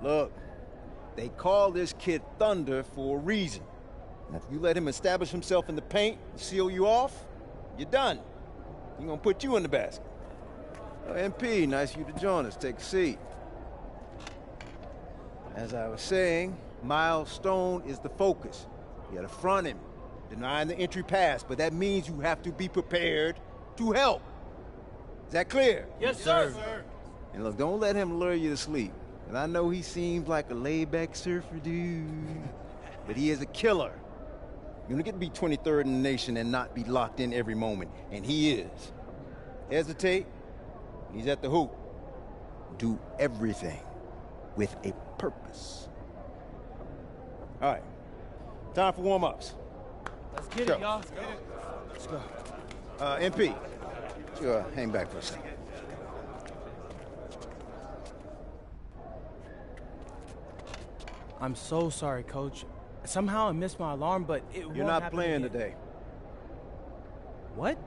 Look, they call this kid Thunder for a reason. And if you let him establish himself in the paint and seal you off, you're done. He's gonna put you in the basket. Oh, MP, nice of you to join us. Take a seat. As I was saying, Miles Stone is the focus. You gotta front him, denying the entry pass, but that means you have to be prepared to help. Is that clear? Yes, sir. And look, don't let him lure you to sleep. And I know he seems like a laid-back surfer dude, but he is a killer. You don't get to be 23rd in the nation and not be locked in every moment, and he is. Hesitate, he's at the hoop. Do everything with a purpose. All right, time for warm-ups. Let's get it, y'all. Let's go. MP, you hang back for a second. I'm so sorry, Coach. Somehow I missed my alarm, but it won't You're not happen playing again. today. What?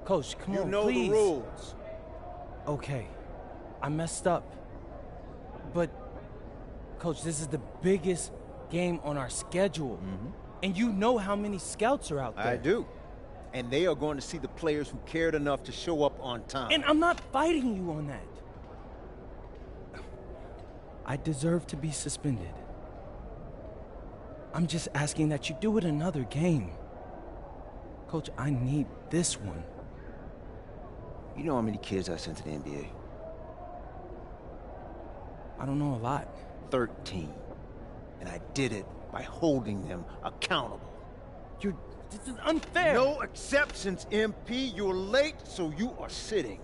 Coach, come on, You know please. the rules. Okay, I messed up. But, Coach, this is the biggest game on our schedule. And you know how many scouts are out there. I do. And they are going to see the players who cared enough to show up on time. And I'm not fighting you on that. I deserve to be suspended. I'm just asking that you do it another game. Coach, I need this one. You know how many kids I sent to the NBA? I don't know a lot. 13. And I did it by holding them accountable. This is unfair. No exceptions, MP. You're late, so you are sitting.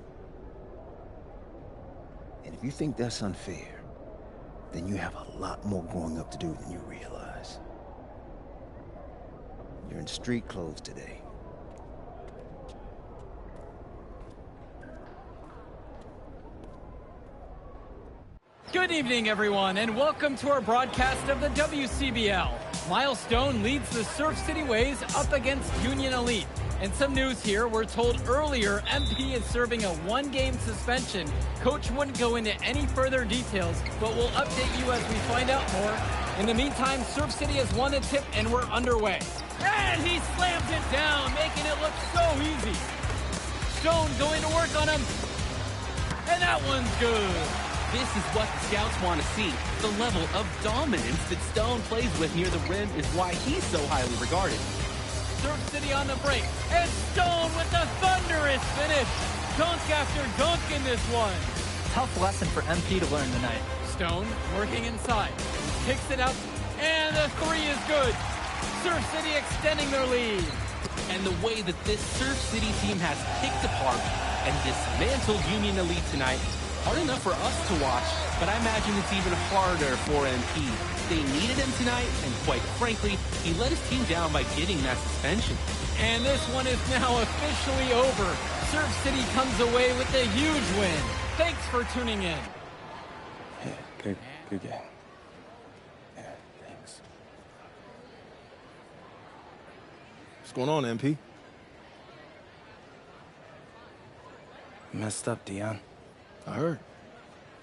And if you think that's unfair, then you have a lot more growing up to do than you realize. You're in street clothes today. Good evening, everyone, and welcome to our broadcast of the WCBL. Miles Stone leads the Surf City Waves up against Union Elite. And some news here, we're told earlier MP is serving a one-game suspension. Coach wouldn't go into any further details, but we'll update you as we find out more. In the meantime, Surf City has won the tip and we're underway. And he slams it down, making it look so easy. Stone going to work on him. And that one's good. This is what the scouts want to see. The level of dominance that Stone plays with near the rim is why he's so highly regarded. Surf City on the break, and Stone with the thunderous finish. Dunk after dunk in this one. Tough lesson for MP to learn tonight. Stone working inside, kicks it out, and the three is good. Surf City extending their lead. And the way that this Surf City team has picked apart and dismantled Union Elite tonight, hard enough for us to watch, but I imagine it's even harder for MP. They needed him tonight, and quite frankly, he let his team down by getting that suspension. And this one is now officially over. Surf City comes away with a huge win. Thanks for tuning in. Yeah, good game. Yeah, thanks. What's going on, MP? Messed up, Dion. I heard.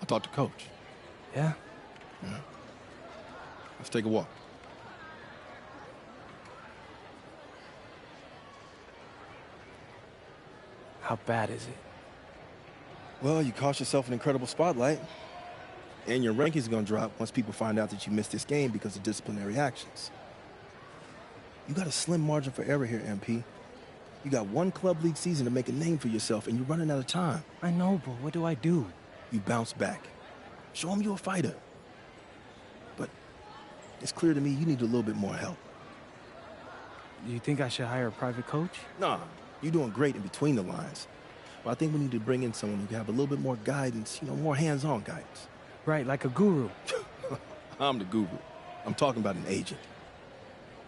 I talked to Coach. Yeah? Yeah. Let's take a walk. How bad is it? Well, you cost yourself an incredible spotlight. And your rankings are going to drop once people find out that you missed this game because of disciplinary actions. You got a slim margin for error here, MP. You got one club league season to make a name for yourself, and you're running out of time. I know, but what do I do? You bounce back. Show them you're a fighter. But it's clear to me you need a little bit more help. Do you think I should hire a private coach? Nah, you're doing great in between the lines. But I think we need to bring in someone who can have a little bit more guidance, more hands-on guidance. Right, like a guru. I'm the guru. I'm talking about an agent.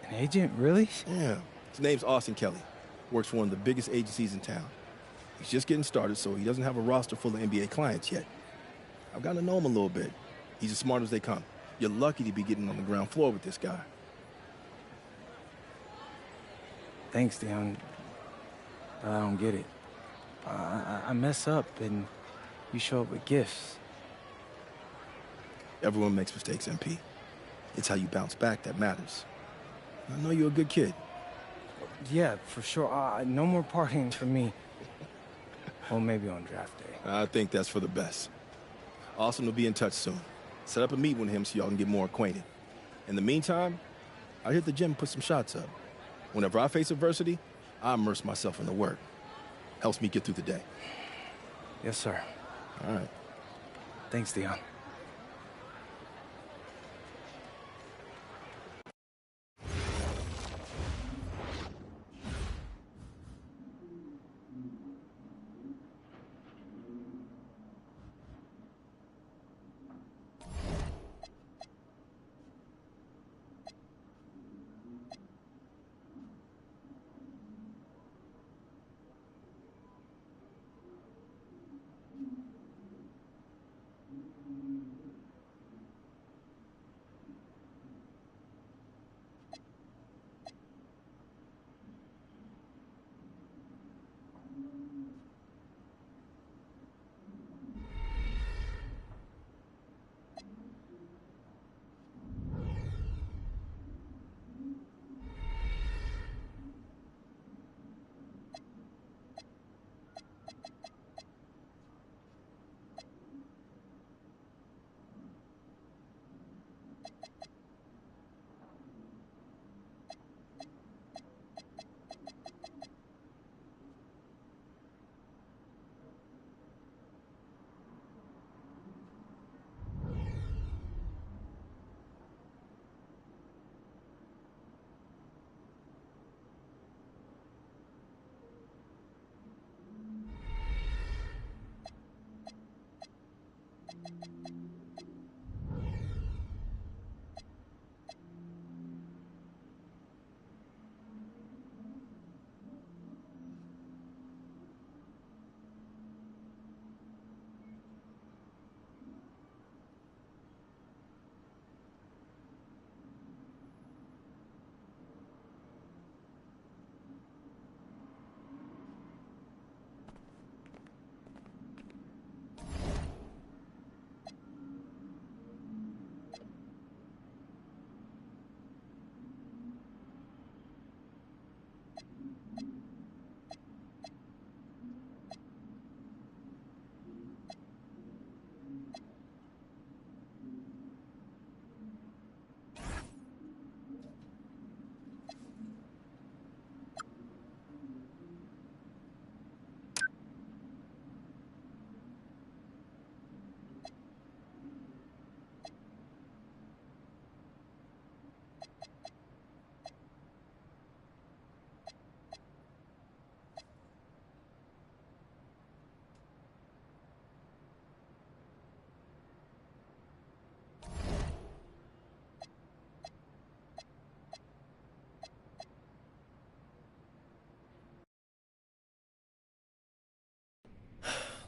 An agent, really? Yeah. His name's Austin Kelly. Works for one of the biggest agencies in town. He's just getting started, so he doesn't have a roster full of NBA clients yet. I've gotten to know him a little bit. He's as smart as they come. You're lucky to be getting on the ground floor with this guy. Thanks, Dion. But I don't get it. I mess up, and you show up with gifts. Everyone makes mistakes, MP. It's how you bounce back that matters. I know you're a good kid. Yeah, for sure. No more partying for me. Well, maybe on draft day. I think that's for the best. Austin will be in touch soon. Set up a meet with him so y'all can get more acquainted. In the meantime, I hit the gym and put some shots up. Whenever I face adversity, I immerse myself in the work. Helps me get through the day. Yes, sir. All right. Thanks, Dion.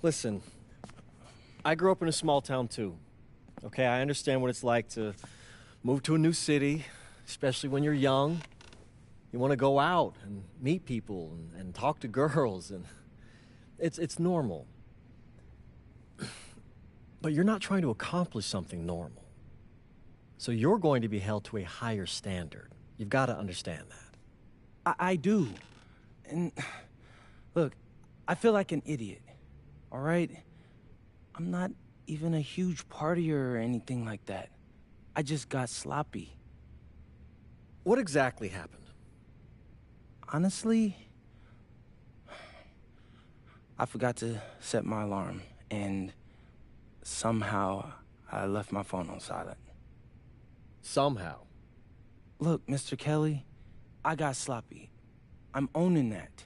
Listen, I grew up in a small town too. Okay, I understand what it's like to move to a new city, especially when you're young. You want to go out and meet people and talk to girls, and it's normal. But you're not trying to accomplish something normal. So you're going to be held to a higher standard. You've got to understand that. I do. And look, I feel like an idiot. All right? I'm not even a huge partier or anything like that. I just got sloppy. What exactly happened? Honestly, I forgot to set my alarm, and somehow I left my phone on silent. Somehow? Look, Mr. Kelly, I got sloppy. I'm owning that.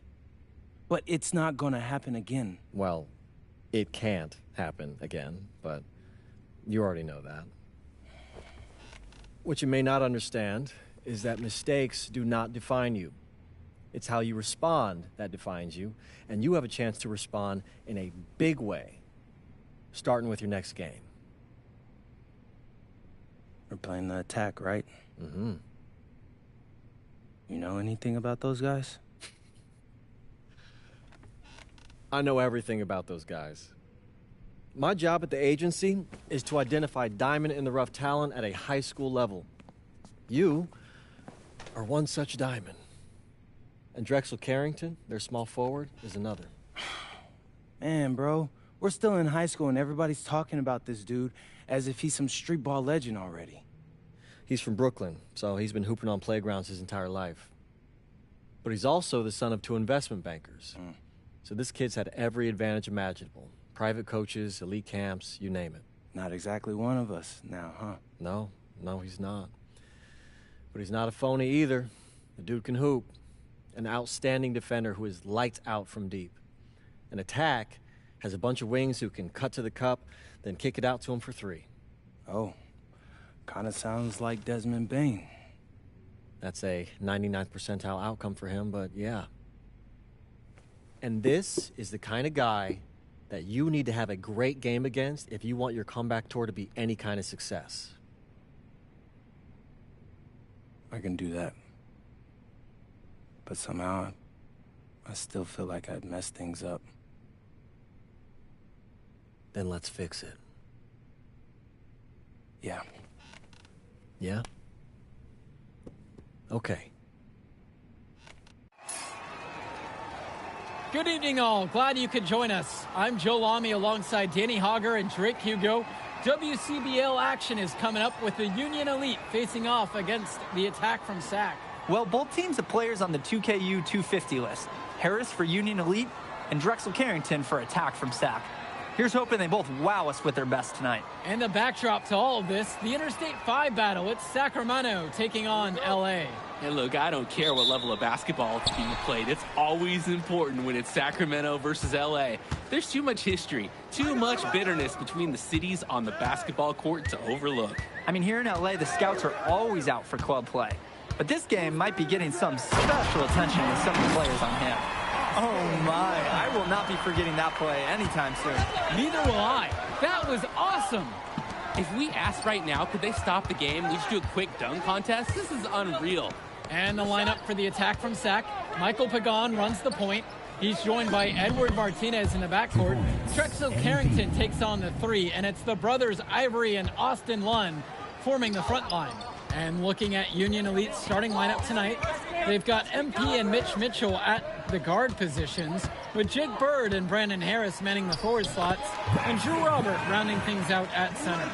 But it's not gonna happen again. Well, it can't happen again, but you already know that. What you may not understand is that mistakes do not define you. It's how you respond that defines you, and you have a chance to respond in a big way, starting with your next game. We're playing the attack, right? Mm-hmm. You know anything about those guys? I know everything about those guys. My job at the agency is to identify diamond-in-the-rough talent at a high school level. You are one such diamond. And Drexel Carrington, their small forward, is another. Man, bro, we're still in high school and everybody's talking about this dude as if he's some street ball legend already. He's from Brooklyn, so he's been hooping on playgrounds his entire life. But he's also the son of 2 investment bankers. So this kid's had every advantage imaginable. Private coaches, elite camps, you name it. Not exactly one of us now, huh? No, he's not. But he's not a phony either. The dude can hoop. An outstanding defender who is lights out from deep. An attack has a bunch of wings who can cut to the cup, then kick it out to him for 3. Oh, kind of sounds like Desmond Bain. That's a 99th percentile outcome for him, but yeah. And this is the kind of guy that you need to have a great game against if you want your comeback tour to be any kind of success. I can do that. But somehow, I still feel like I'd messed things up. Then let's fix it. Yeah. Yeah? Okay. Good evening, all. Glad you could join us. I'm Joe Lamy alongside Danny Hogger and Drake Hugo. WCBL action is coming up with the Union Elite facing off against the Attack from SAC. Well, both teams have players on the 2KU 250 list. Harris for Union Elite and Drexel Carrington for Attack from SAC. Here's hoping they both wow us with their best tonight. And the backdrop to all of this, the Interstate 5 battle. It's Sacramento taking on LA. And look, I don't care what level of basketball is being played. It's always important when it's Sacramento versus LA. There's too much history, too much bitterness between the cities on the basketball court to overlook. I mean, here in LA, the scouts are always out for club play. But this game might be getting some special attention with some of the players on hand. Oh my, I will not be forgetting that play anytime soon. Neither will I. That was awesome. If we asked right now, could they stop the game? We just do a quick dunk contest? This is unreal. And the lineup for the Attack from SAC. Michael Pagan runs the point. He's joined by Edward Martinez in the backcourt. Drexel Carrington takes on the 3, and it's the brothers Ivory and Austin Lunn forming the front line. And looking at Union Elite's starting lineup tonight, they've got MP and Mitch Mitchell at the guard positions, with Jake Bird and Brandon Harris manning the forward slots, and Drew Robert rounding things out at center.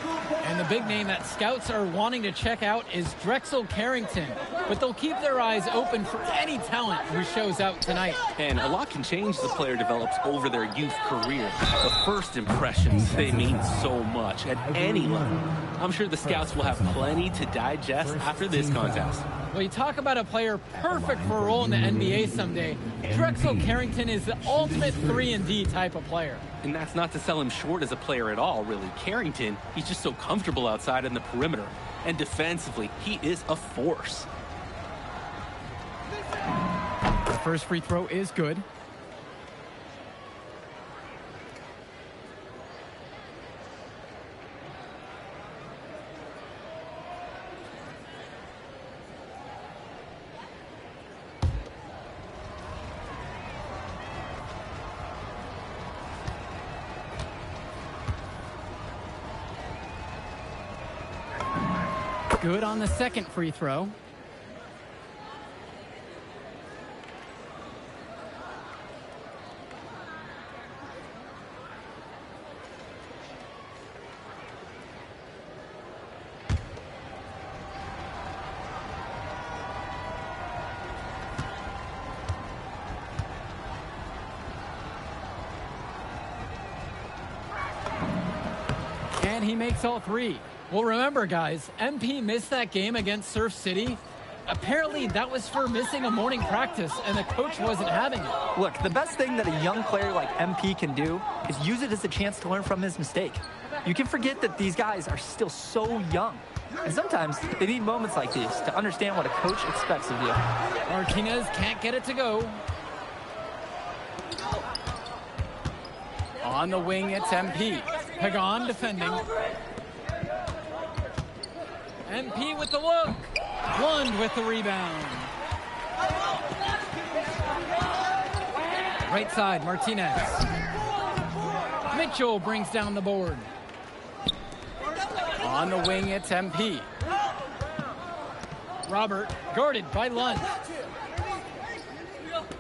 And the big name that scouts are wanting to check out is Drexel Carrington, but they'll keep their eyes open for any talent who shows out tonight. And a lot can change as the player develops over their youth career. The first impressions, they mean so much at any level. I'm sure the scouts will have plenty to digest after this contest. Well, you talk about a player perfect for a role in the NBA someday. Drexel Carrington is the ultimate 3-and-D type of player. And that's not to sell him short as a player at all, really. Carrington, he's just so comfortable outside in the perimeter. And defensively, he is a force. The first free throw is good. Good on the second free throw. And he makes all 3. Well, remember, guys, MP missed that game against Surf City. Apparently, that was for missing a morning practice, and the coach wasn't having it. Look, the best thing that a young player like MP can do is use it as a chance to learn from his mistake. You can forget that these guys are still so young. And sometimes they need moments like these to understand what a coach expects of you. Martinez can't get it to go. On the wing, it's MP. Pagan defending. MP with the look. Lund with the rebound. Right side, Martinez. Mitchell brings down the board. On the wing, it's MP. Robert, guarded by Lund.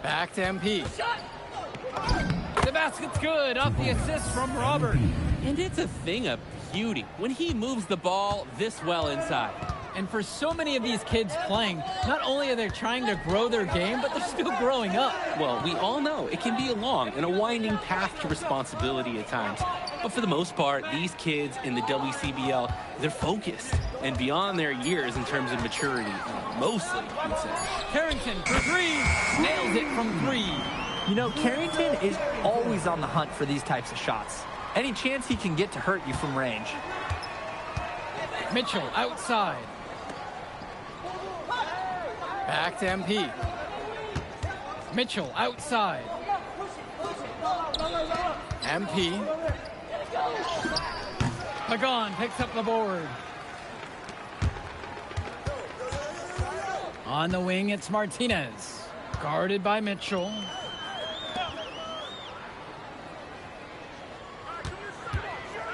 Back to MP. The basket's good off the assist from Robert. And it's a thing of beauty when he moves the ball this well inside. And for so many of these kids playing, not only are they trying to grow their game, but they're still growing up. Well, we all know it can be a long and a winding path to responsibility at times. But for the most part, these kids in the WCBL, they're focused and beyond their years in terms of maturity, mostly, I would say. Carrington for three, nails it from three. You know, Carrington is always on the hunt for these types of shots. Any chance he can get to hurt you from range. Mitchell outside. Back to MP. Mitchell outside. MP. Pagan picks up the board. On the wing, it's Martinez. Guarded by Mitchell.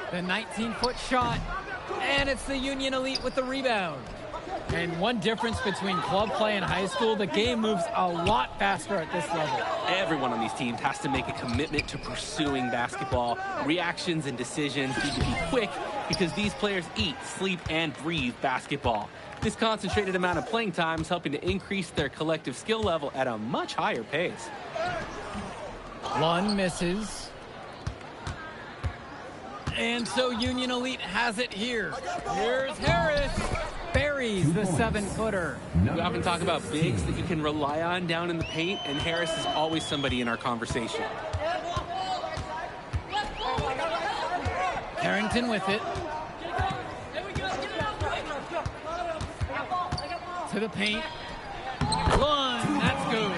The 19-foot shot. And it's the Union Elite with the rebound. And one difference between club play and high school, the game moves a lot faster at this level. Everyone on these teams has to make a commitment to pursuing basketball. Reactions and decisions need to be quick because these players eat, sleep, and breathe basketball. This concentrated amount of playing time is helping to increase their collective skill level at a much higher pace. Lund misses. And so Union Elite has it here. Here's Harris. Buries the 7-footer. We often talk about bigs that you can rely on down in the paint, and Harris is always somebody in our conversation. Carrington with it. To the paint. Lund, that's good.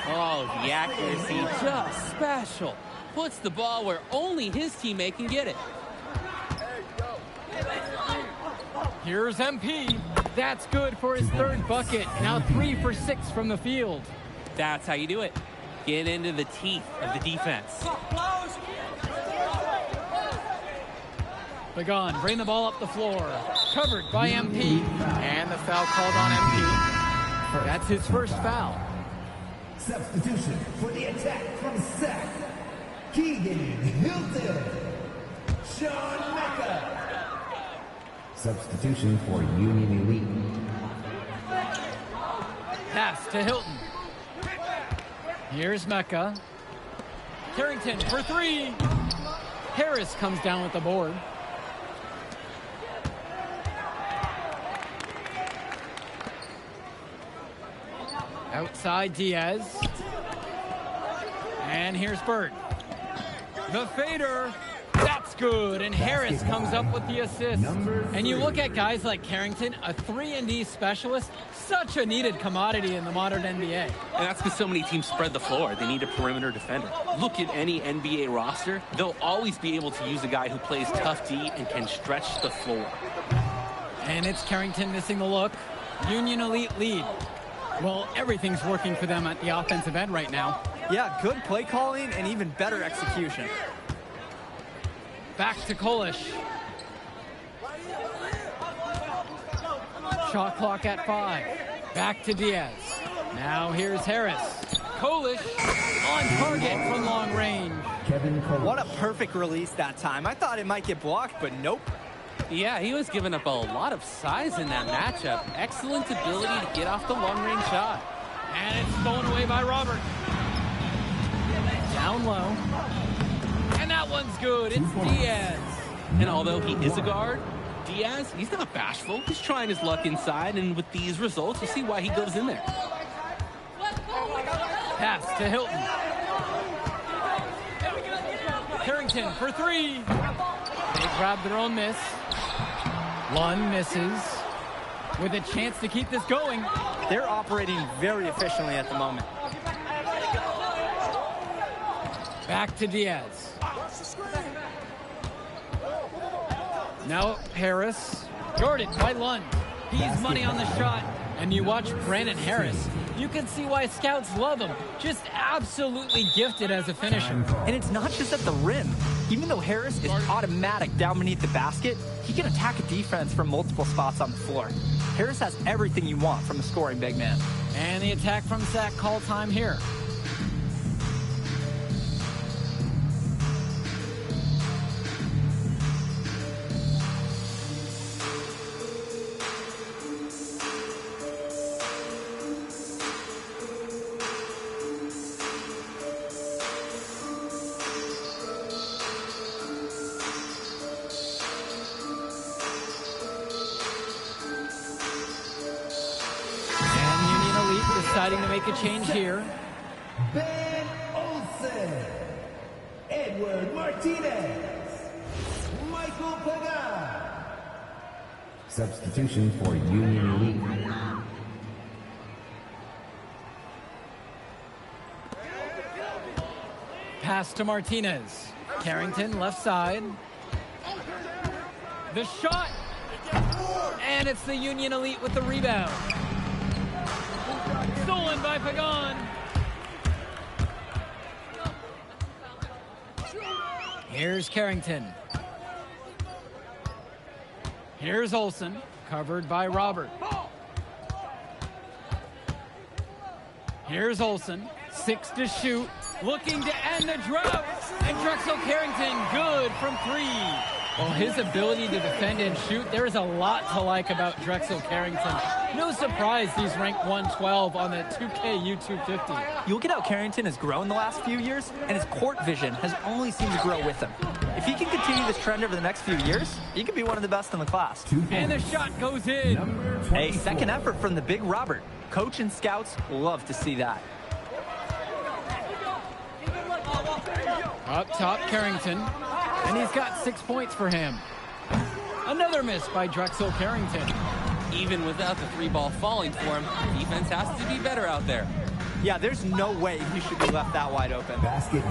Oh, the accuracy, just special. Puts the ball where only his teammate can get it. Here's MP. That's good for his third bucket. Now 3 for 6 from the field. That's how you do it. Get into the teeth of the defense. Pagan, bring the ball up the floor. Covered by MP. And the foul called on MP. That's his first foul. Substitution for the attack from Seth. Keegan Hilton. Sean Mecca. Substitution for Union Elite. Pass to Hilton. Here's Mecca. Carrington for 3. Harris comes down with the board. Outside Diaz. And here's Bird. The fader. That's good, and Harris comes up with the assist. And you look at guys like Carrington, a 3-and-D specialist, such a needed commodity in the modern NBA. And that's because so many teams spread the floor. They need a perimeter defender. Look at any NBA roster. They'll always be able to use a guy who plays tough D and can stretch the floor. And it's Carrington missing the look. Union Elite lead. Well, everything's working for them at the offensive end right now. Yeah, good play calling and even better execution. Back to Kolish. Shot clock at 5. Back to Diaz. Now here's Harris. Kolish on target from long range. What a perfect release that time. I thought it might get blocked, but nope. Yeah, he was giving up a lot of size in that matchup. Excellent ability to get off the long-range shot. And it's stolen away by Robert. Down low. And that one's good. It's Diaz. And although he is a guard, Diaz, he's not bashful. He's trying his luck inside, and with these results, you see why he goes in there. Pass to Hilton. Carrington for 3. They grab their own miss. Lund misses with a chance to keep this going. They're operating very efficiently at the moment. Back to Diaz. Now Harris, guarded by Lund. He's money on the shot. And you watch Brandon Harris, you can see why scouts love him. Just absolutely gifted as a finisher. And it's not just at the rim. Even though Harris is automatic down beneath the basket, he can attack a defense from multiple spots on the floor. Harris has everything you want from a scoring big man. And the attack from Sac call time here. Deciding to make a change here. Ben Olsen, Edward Martinez, Michael Pagan. Substitution for Union Elite. Pass to Martinez. Carrington left side. The shot. And it's the Union Elite with the rebound. Stolen by Pagan. Here's Carrington. Here's Olsen, covered by Robert. Here's Olsen, 6 to shoot, looking to end the drought. And Drexel Carrington, good from 3. Well, his ability to defend and shoot, there is a lot to like about Drexel Carrington. No surprise he's ranked 112 on the 2K YouTube 50. You look at how Carrington has grown the last few years, and his court vision has only seemed to grow with him. If he can continue this trend over the next few years, he could be one of the best in the class. And the shot goes in. A second effort from the big Robert. Coach and scouts love to see that. Up top, Carrington. And he's got 6 points for him. Another miss by Drexel Carrington. Even without the 3-ball falling for him, defense has to be better out there. Yeah, there's no way he should be left that wide open.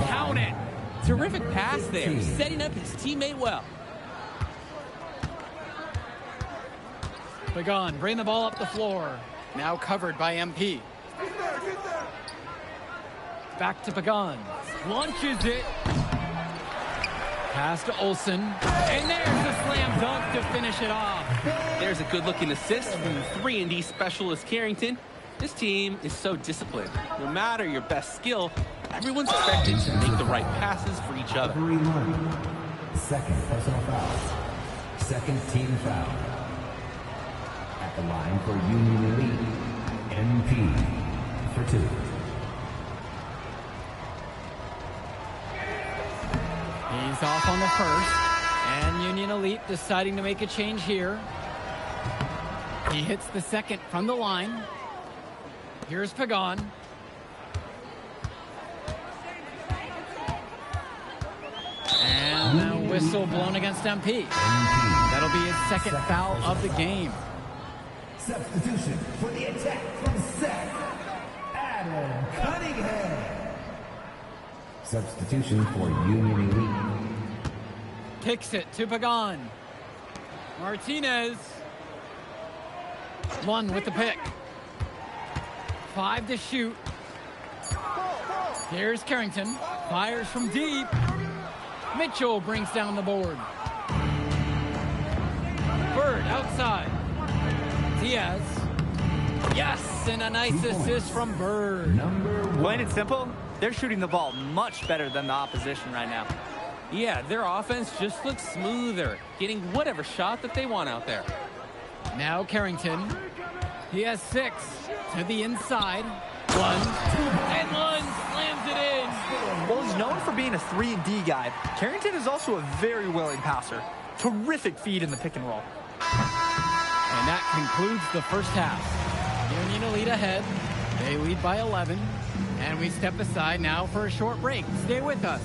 Count it. Terrific pass there, setting up his teammate well. Pagan, bring the ball up the floor. Now covered by MP. Back to Pagan. Launches it. Pass to Olsen. And there's the slam dunk to finish it off. There's a good-looking assist from the 3-and-D specialist Carrington. This team is so disciplined. No matter your best skill, everyone's expected to make the right passes for each other. Second personal foul. Second team foul. At the line for Union Elite, MP for 2. He's off on the first. And Union Elite deciding to make a change here. He hits the second from the line. Here's Pagan. And a whistle blown against MP. That'll be his second foul of the game. Substitution for the attack from Seth, Adam Cunningham. Substitution for Union Elite. Kicks it to Pagan. Martinez. 1 with the pick. 5 to shoot. Here's Carrington. Fires from deep. Mitchell brings down the board. Bird outside. Diaz. Yes, and a nice assist from Bird. Plain and simple, they're shooting the ball much better than the opposition right now. Yeah, their offense just looks smoother, getting whatever shot that they want out there. Now Carrington. He has 6 to the inside. Lunge, and Lunge slams it in. Well, he's known for being a 3-and-D guy. Carrington is also a very willing passer. Terrific feed in the pick and roll. And that concludes the first half. Union Elite ahead. They lead by 11. And we step aside now for a short break. Stay with us.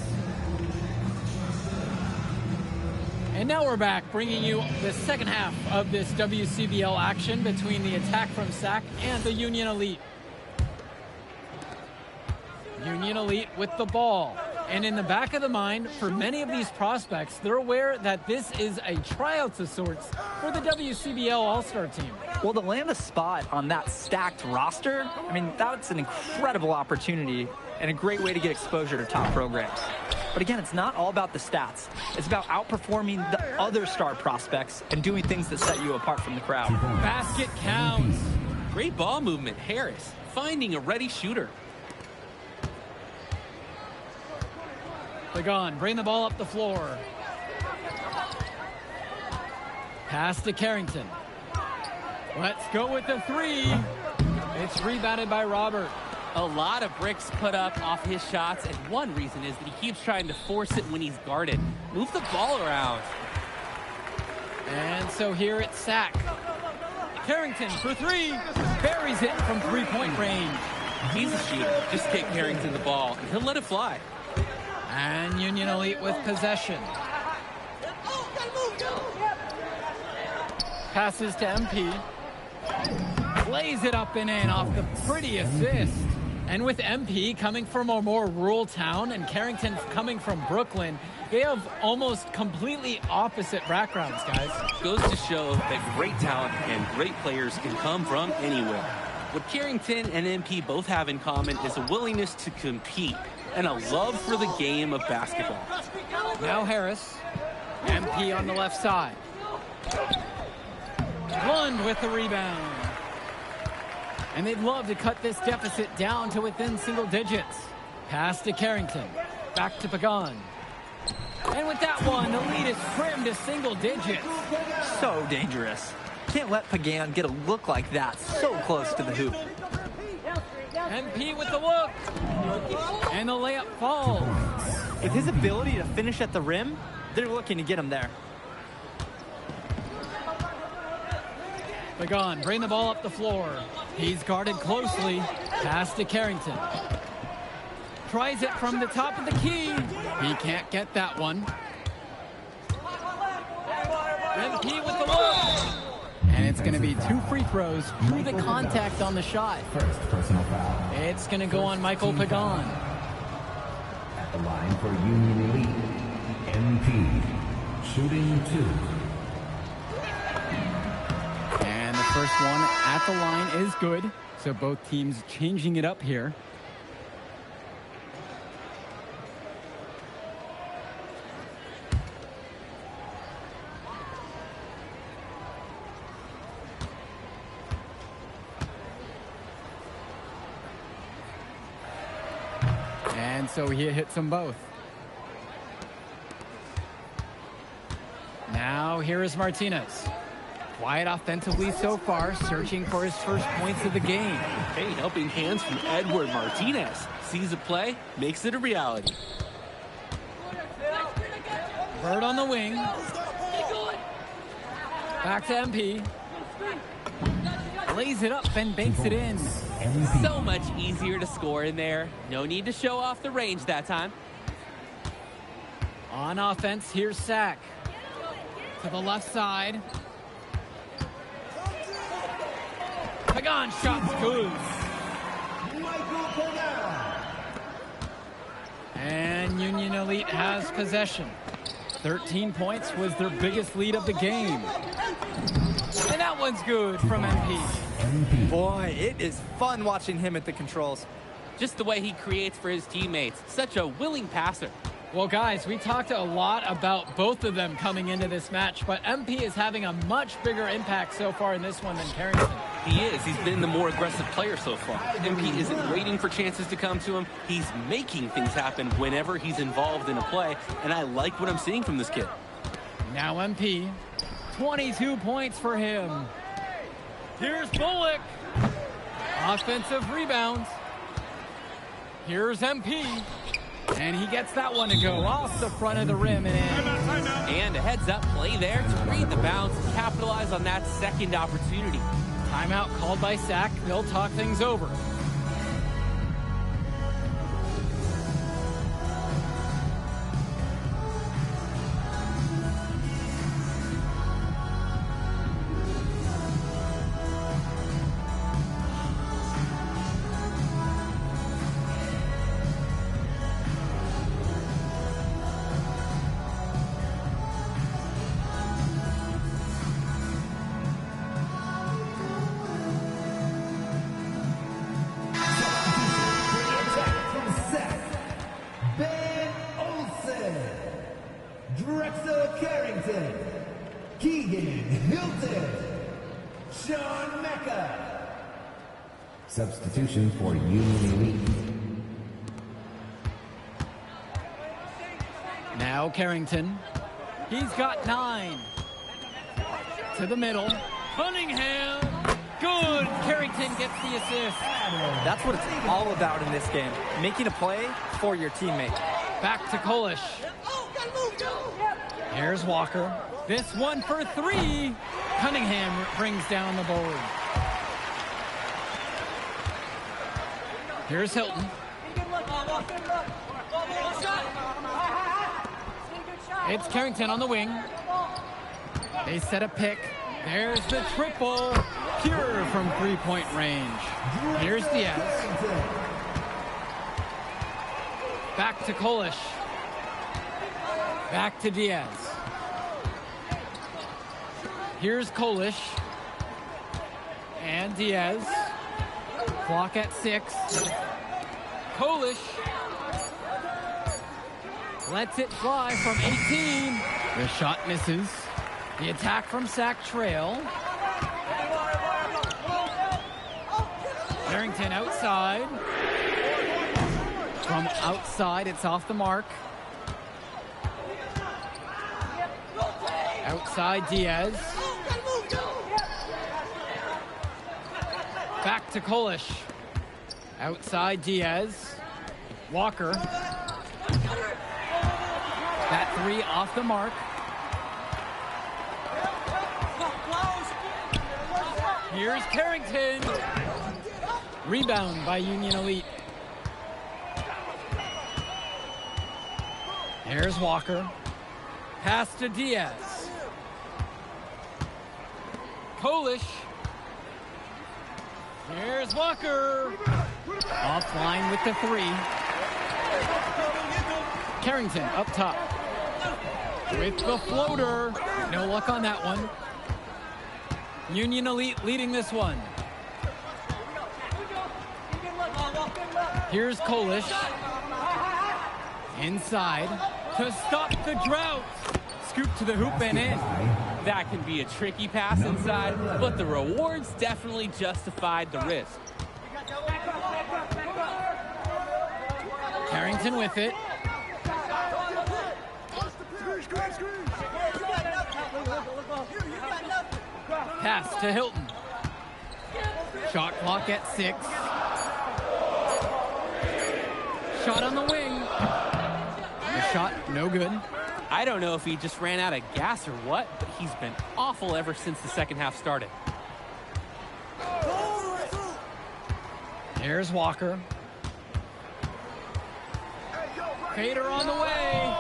And now we're back, bringing you the second half of this WCBL action between the attack from SAC and the Union Elite. Union Elite with the ball. And in the back of the mind, for many of these prospects, they're aware that this is a tryout of sorts for the WCBL All-Star team. Well, to land a spot on that stacked roster, I mean, that's an incredible opportunity and a great way to get exposure to top programs. But again, it's not all about the stats. It's about outperforming the other star prospects and doing things that set you apart from the crowd. Basket counts. Great ball movement, Harris, finding a ready shooter. Pagan, bring the ball up the floor. Pass to Carrington. Let's go with the three. It's rebounded by Robert. A lot of bricks put up off his shots, and one reason is that he keeps trying to force it when he's guarded. Move the ball around. And so here it's Sack. Carrington for three. Buries it from three-point range. He's a shooter. Just kick Carrington the ball, and he'll let it fly. And Union Elite with possession. Passes to MP. Lays it up and in off the pretty assist. And with MP coming from a more rural town and Carrington coming from Brooklyn, they have almost completely opposite backgrounds, guys. Goes to show that great talent and great players can come from anywhere. What Carrington and MP both have in common is a willingness to compete and a love for the game of basketball. Now Harris. MP on the left side. Lund with the rebound. And they'd love to cut this deficit down to within single digits. Pass to Carrington. Back to Pagan. And with that one, the lead is trimmed to single digits. So dangerous. Can't let Pagan get a look like that so close to the hoop. MP with the look. And the layup falls. With his ability to finish at the rim, they're looking to get him there. Pagan, bring the ball up the floor. He's guarded closely. Pass to Carrington. Tries it from the top of the key. He can't get that one. MP with the look. And it's going to be 2 free throws through the contact on the shot. First personal foul. It's going to go on Michael Pagan. At the line for Union Elite, MP. Shooting 2. And the first one at the line is good. So both teams changing it up here. And so he hits them both. Now here is Martinez. Quiet offensively so far, searching for his first points of the game. Hey, helping hands from Edward Martinez. Sees a play, makes it a reality. Bird on the wing. Back to MP. Lays it up and banks it in. So much easier to score in there. No need to show off the range that time. On offense, here's Sack. To the left side. Pagan, shot's good. And Union Elite has possession. 13 points was their biggest lead of the game. And that one's good from MP. Boy, it is fun watching him at the controls. Just the way he creates for his teammates. Such a willing passer. Well, guys, we talked a lot about both of them coming into this match, but MP is having a much bigger impact so far in this one than Carrington. He is. He's been the more aggressive player so far. MP isn't waiting for chances to come to him. He's making things happen whenever he's involved in a play, and I like what I'm seeing from this kid. Now MP, 22 points for him. Here's Bullock. Offensive rebounds. Here's MP. And he gets that one to go off the front of the rim and in. And a heads-up play there to read the bounce and capitalize on that second opportunity. Timeout called by Sack. They'll talk things over. Hilton. Sean Mecca. Substitution for Union Elite. Now Carrington. He's got 9. To the middle. Cunningham. Good. Carrington gets the assist. That's what it's all about in this game. Making a play for your teammate. Back to Kolish. Here's Walker. This one for 3. Cunningham brings down the board. Here's Hilton. It's Carrington on the wing. They set a pick. There's the triple. Pure from three-point range. Here's Diaz. Back to Kolish. Back to Diaz. Here's Kolish. And Diaz. Clock at 6. Kolish lets it fly from 18. The shot misses. The attack from Sack Trail. Carrington outside. From outside, it's off the mark. Outside Diaz. Back to Kolish. Outside Diaz. Walker. That 3 off the mark. Here's Carrington. Rebound by Union Elite. Here's Walker. Pass to Diaz. Kolish. Here's Walker. Offline with the 3. Carrington up top. With the floater. No luck on that one. Union Elite leading this one. Here's Kolish. Inside to stop the drought. Scoop to the hoop and in. That can be a tricky pass inside, but the rewards definitely justified the risk. Carrington with it. Pass to Hilton. Shot clock at 6. Shot on the wing. The shot, no good. I don't know if he just ran out of gas or what, but he's been awful ever since the second half started. Here's Walker. Fader on the way.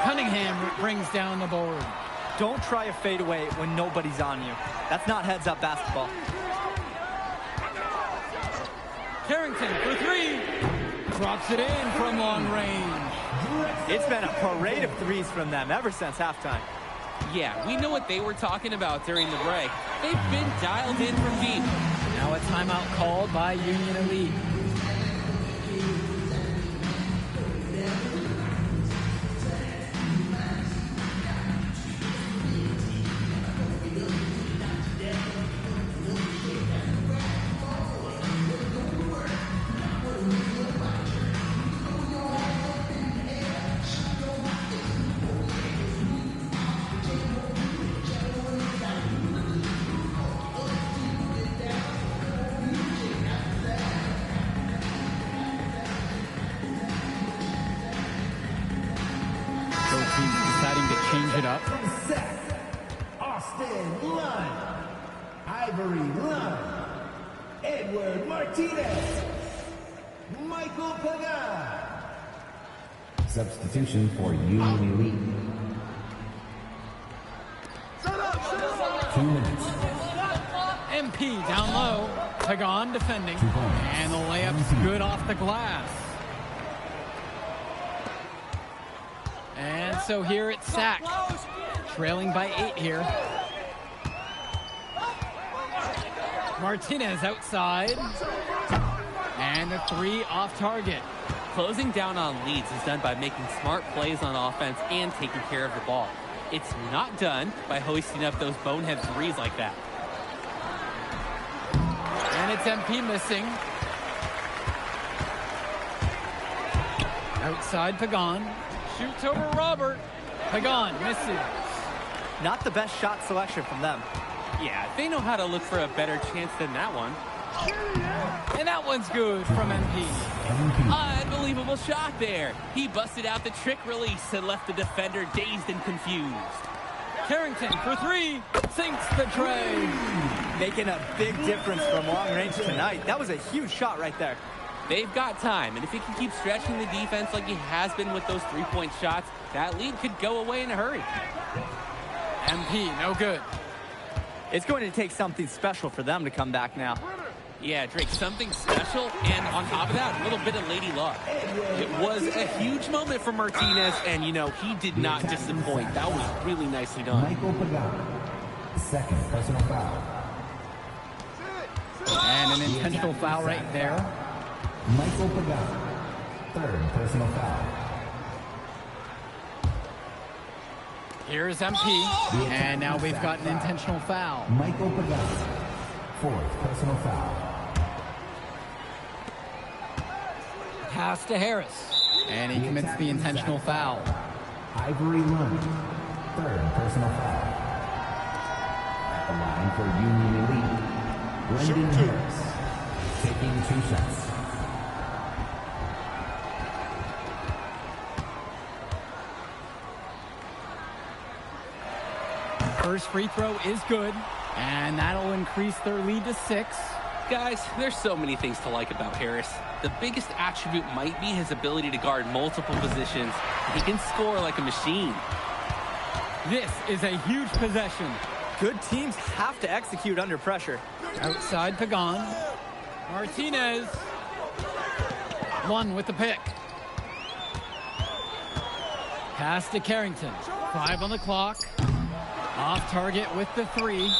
Cunningham brings down the board. Don't try a fadeaway when nobody's on you. That's not heads-up basketball. Carrington for 3. Drops it in from long range. It's been a parade of threes from them ever since halftime. Yeah, we know what they were talking about during the break. They've been dialed in from deep. Now a timeout called by Union Elite. Deciding to change it up. From Seth, Austin Lund, Ivory Lund, Edward Martinez, Michael Pagan. Substitution for Union Elite. 2 minutes. MP down low. Pagan defending. And the layup's good off the glass. And so here it's Sack. Trailing by 8 here. Martinez outside. And a 3 off target. Closing down on leads is done by making smart plays on offense and taking care of the ball. It's not done by hoisting up those bonehead threes like that. And it's MP missing. Outside Pagan. Shoots over Robert. Pagan misses. Not the best shot selection from them. Yeah, they know how to look for a better chance than that one. And that one's good from MP. Unbelievable shot there. He busted out the trick release and left the defender dazed and confused. Carrington for three. Sinks the tray. Making a big difference from long range tonight. That was a huge shot right there. They've got time, and if he can keep stretching the defense like he has been with those three-point shots, that lead could go away in a hurry. MP, no good. It's going to take something special for them to come back now. Yeah, Drake, something special, and on top of that, a little bit of lady luck. It was a huge moment for Martinez, and, you know, he did not disappoint. That was really nicely done. Michael Pagan, second personal foul. And an intentional foul right there. Michael Pagan, third personal foul. Here's MP. And now we've got an intentional foul. Michael Pagan, fourth personal foul. Pass to Harris. And he commits the intentional foul. Ivory Lund, third personal foul. At the line for Union Elite, Brendan Harris, taking 2 shots. First free throw is good. And that'll increase their lead to 6. Guys, there's so many things to like about Harris. The biggest attribute might be his ability to guard multiple positions. He can score like a machine. This is a huge possession. Good teams have to execute under pressure. Outside Pagan. Martinez. One with the pick. Pass to Carrington. 5 on the clock. Off target with the 3.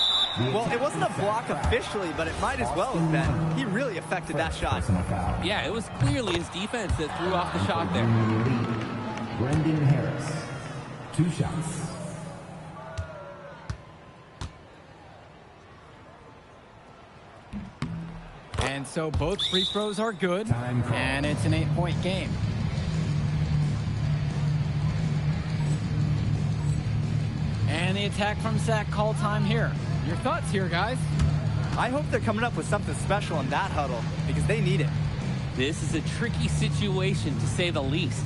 Well, it wasn't a block officially, but it might as well have been. He really affected that shot. Yeah, it was clearly his defense that threw off the shot there. Brendan Harris, 2 shots. And so both free throws are good, and it's an 8-point game. And the attack from Sack call time here. Your thoughts here, guys? I hope they're coming up with something special in that huddle because they need it. This is a tricky situation, to say the least.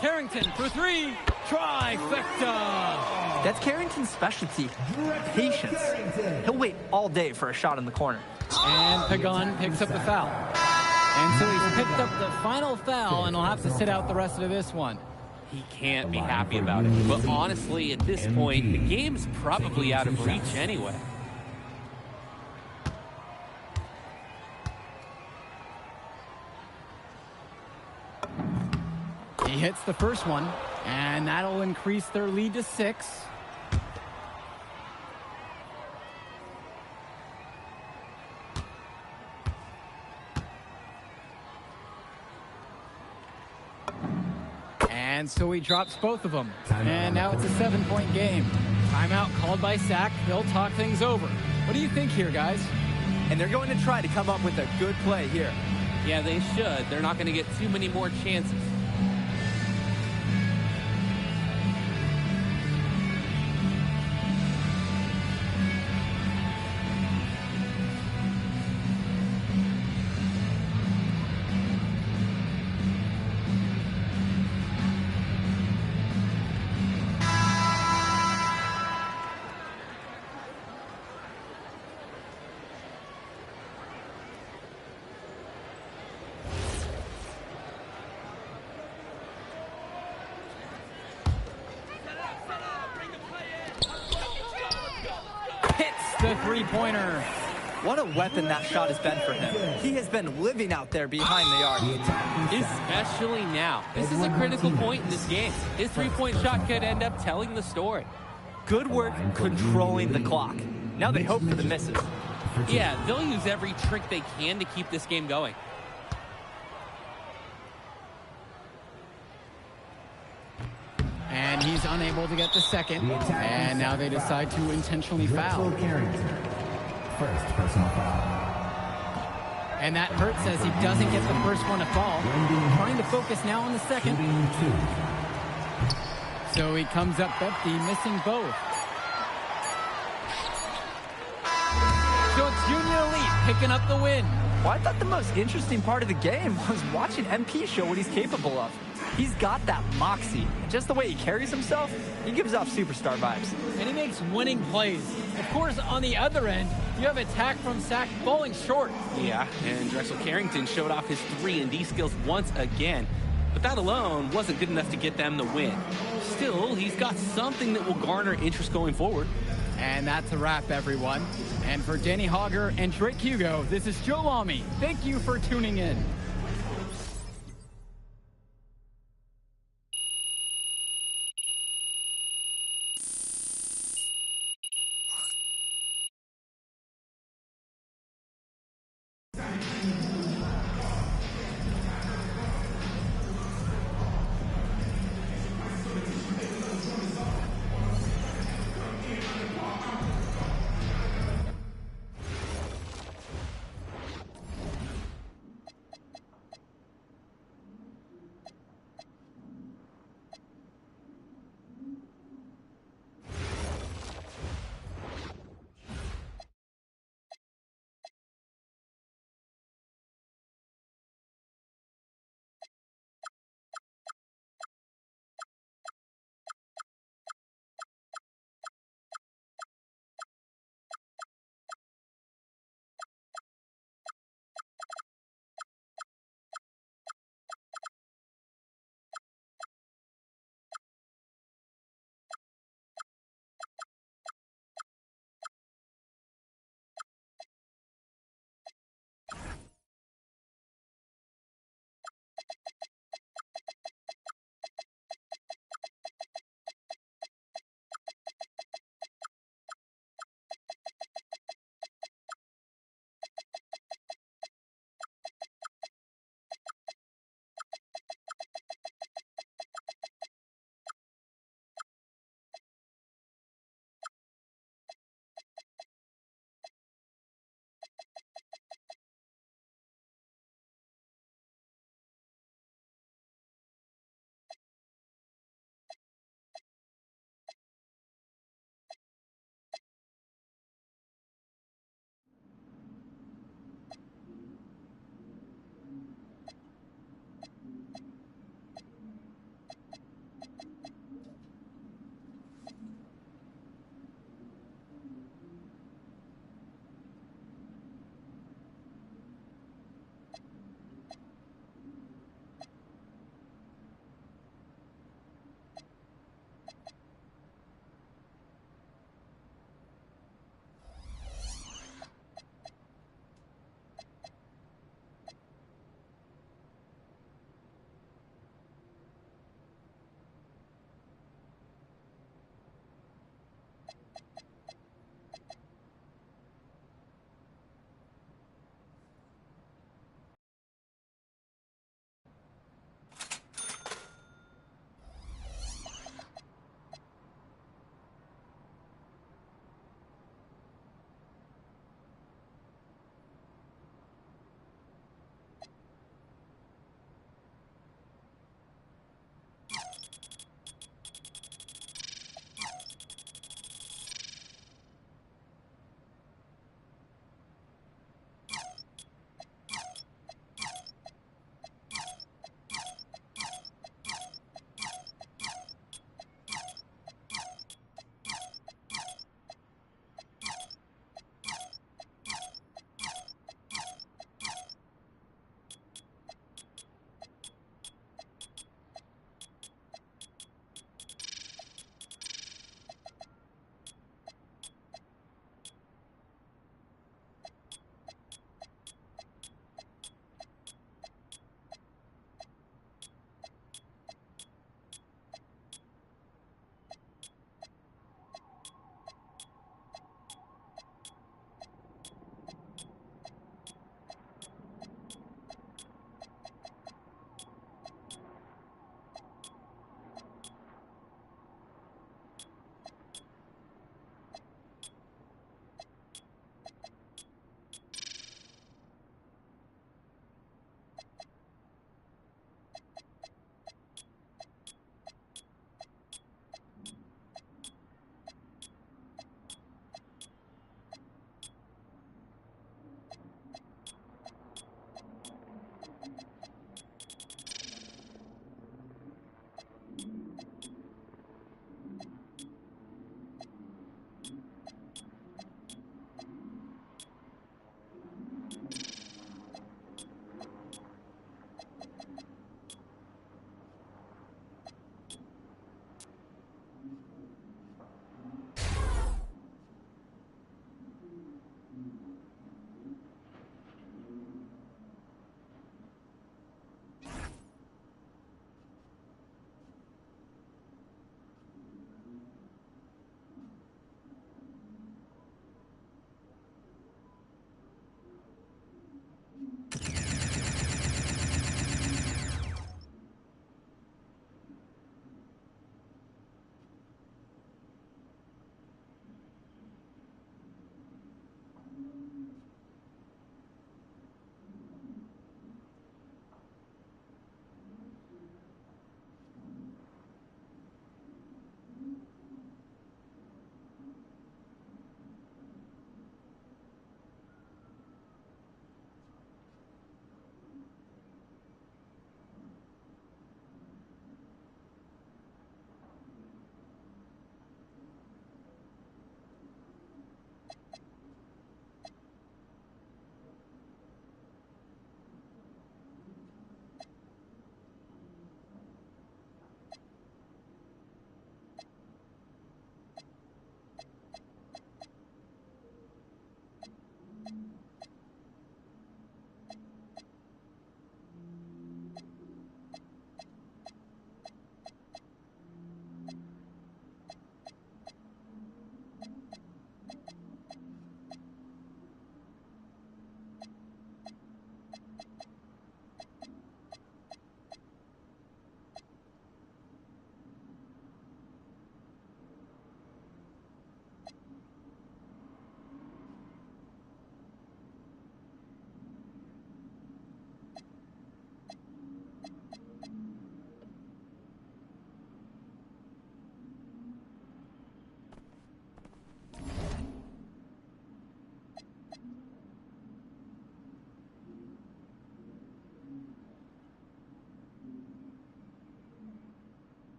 Carrington for 3. Trifecta. That's Carrington's specialty. Patience. He'll wait all day for a shot in the corner. And Pagan picks up the foul. And so he's picked up the final foul, and he'll have to sit out the rest of this one. He can't be happy about it. But honestly, at this point, the game's probably out of reach anyway. He hits the first one, and that'll increase their lead to 6. And so he drops both of them. And now it's a 7-point game. Timeout called by Sack. They'll talk things over. What do you think here, guys? And they're going to try to come up with a good play here. Yeah, they should. They're not going to get too many more chances. three-pointer. What a weapon that shot has been for him. He has been living out there behind the arc. Especially now. This is a critical point in this game. His three-point shot could end up telling the story. Good work controlling the clock. Now they hope for the misses. Yeah, they'll use every trick they can to keep this game going. And he's unable to get the second. And now they decide to intentionally foul. First personal foul. And that hurts as he doesn't get the first one to fall. Trying to focus now on the second. So he comes up empty, missing both. So it's Union Elite picking up the win. Well, I thought the most interesting part of the game was watching MP show what he's capable of. He's got that moxie. And just the way he carries himself, he gives off superstar vibes. And he makes winning plays. Of course, on the other end, you have attack from Sack falling short. Yeah, and Drexel Carrington showed off his 3-and-D skills once again. But that alone wasn't good enough to get them the win. Still, he's got something that will garner interest going forward. And that's a wrap, everyone. And for Danny Hogger and Drake Hugo, this is Joe Lamy. Thank you for tuning in.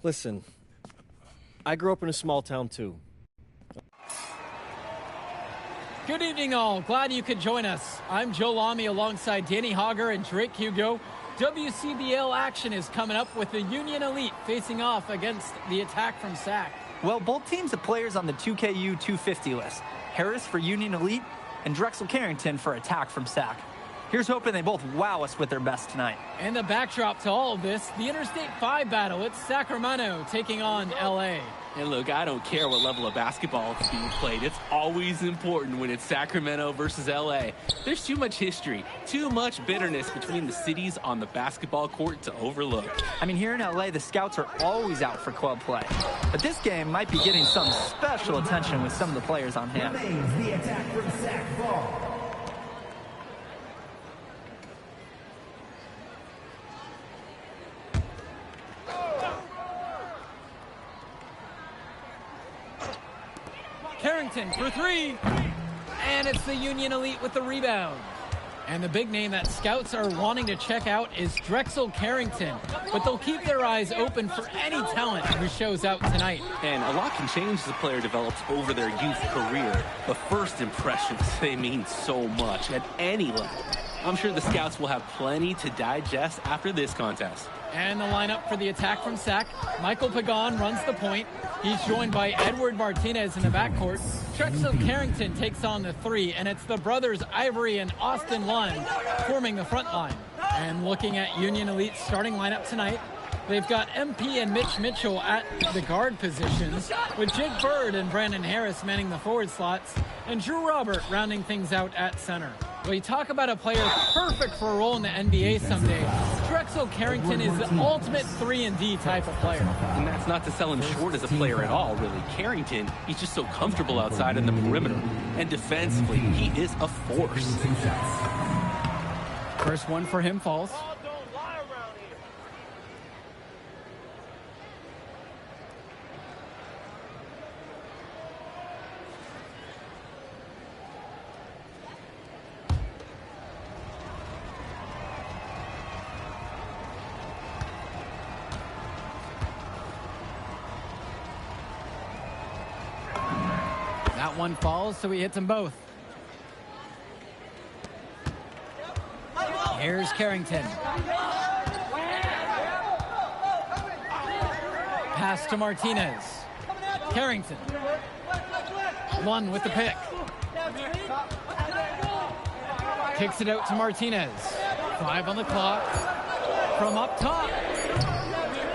Listen, I grew up in a small town too. Good evening, all. Glad you could join us. I'm Joe Lamy alongside Danny Hogger and Drake Hugo. WCBL action is coming up with the Union Elite facing off against the Attack from SAC. Well, both teams have players on the 2KU 250 list. Harris for Union Elite and Drexel Carrington for Attack from SAC. Here's hoping they both wow us with their best tonight. And the backdrop to all of this, the Interstate 5 battle. It's Sacramento taking on LA. And look, I don't care what level of basketball is being played. It's always important when it's Sacramento versus LA. There's too much history, too much bitterness between the cities on the basketball court to overlook. I mean, here in LA, the scouts are always out for club play. But this game might be getting some special attention with some of the players on hand. Remains the Attack from SAC ball. Carrington for three. And it's the Union Elite with the rebound. And the big name that scouts are wanting to check out is Drexel Carrington. But they'll keep their eyes open for any talent who shows out tonight. And a lot can change as a player develops over their youth career. But first impressions, they mean so much at any level. I'm sure the scouts will have plenty to digest after this contest. And the lineup for the Attack from SAC. Michael Pagan runs the point. He's joined by Edward Martinez in the backcourt. Drexel Carrington takes on the three, and it's the brothers Ivory and Austin Lund forming the front line. And looking at Union Elite's starting lineup tonight, they've got MP and Mitch Mitchell at the guard positions, with Jake Bird and Brandon Harris manning the forward slots, and Drew Robert rounding things out at center. Well, you talk about a player perfect for a role in the NBA someday. Drexel Carrington is the ultimate 3-and-D type of player. And that's not to sell him short as a player at all, really. Carrington, he's just so comfortable outside in the perimeter. And defensively, he is a force. First one for him falls. That one falls, so he hits them both. Here's Carrington. Pass to Martinez. Carrington. One with the pick. Kicks it out to Martinez. 5 on the clock. From up top.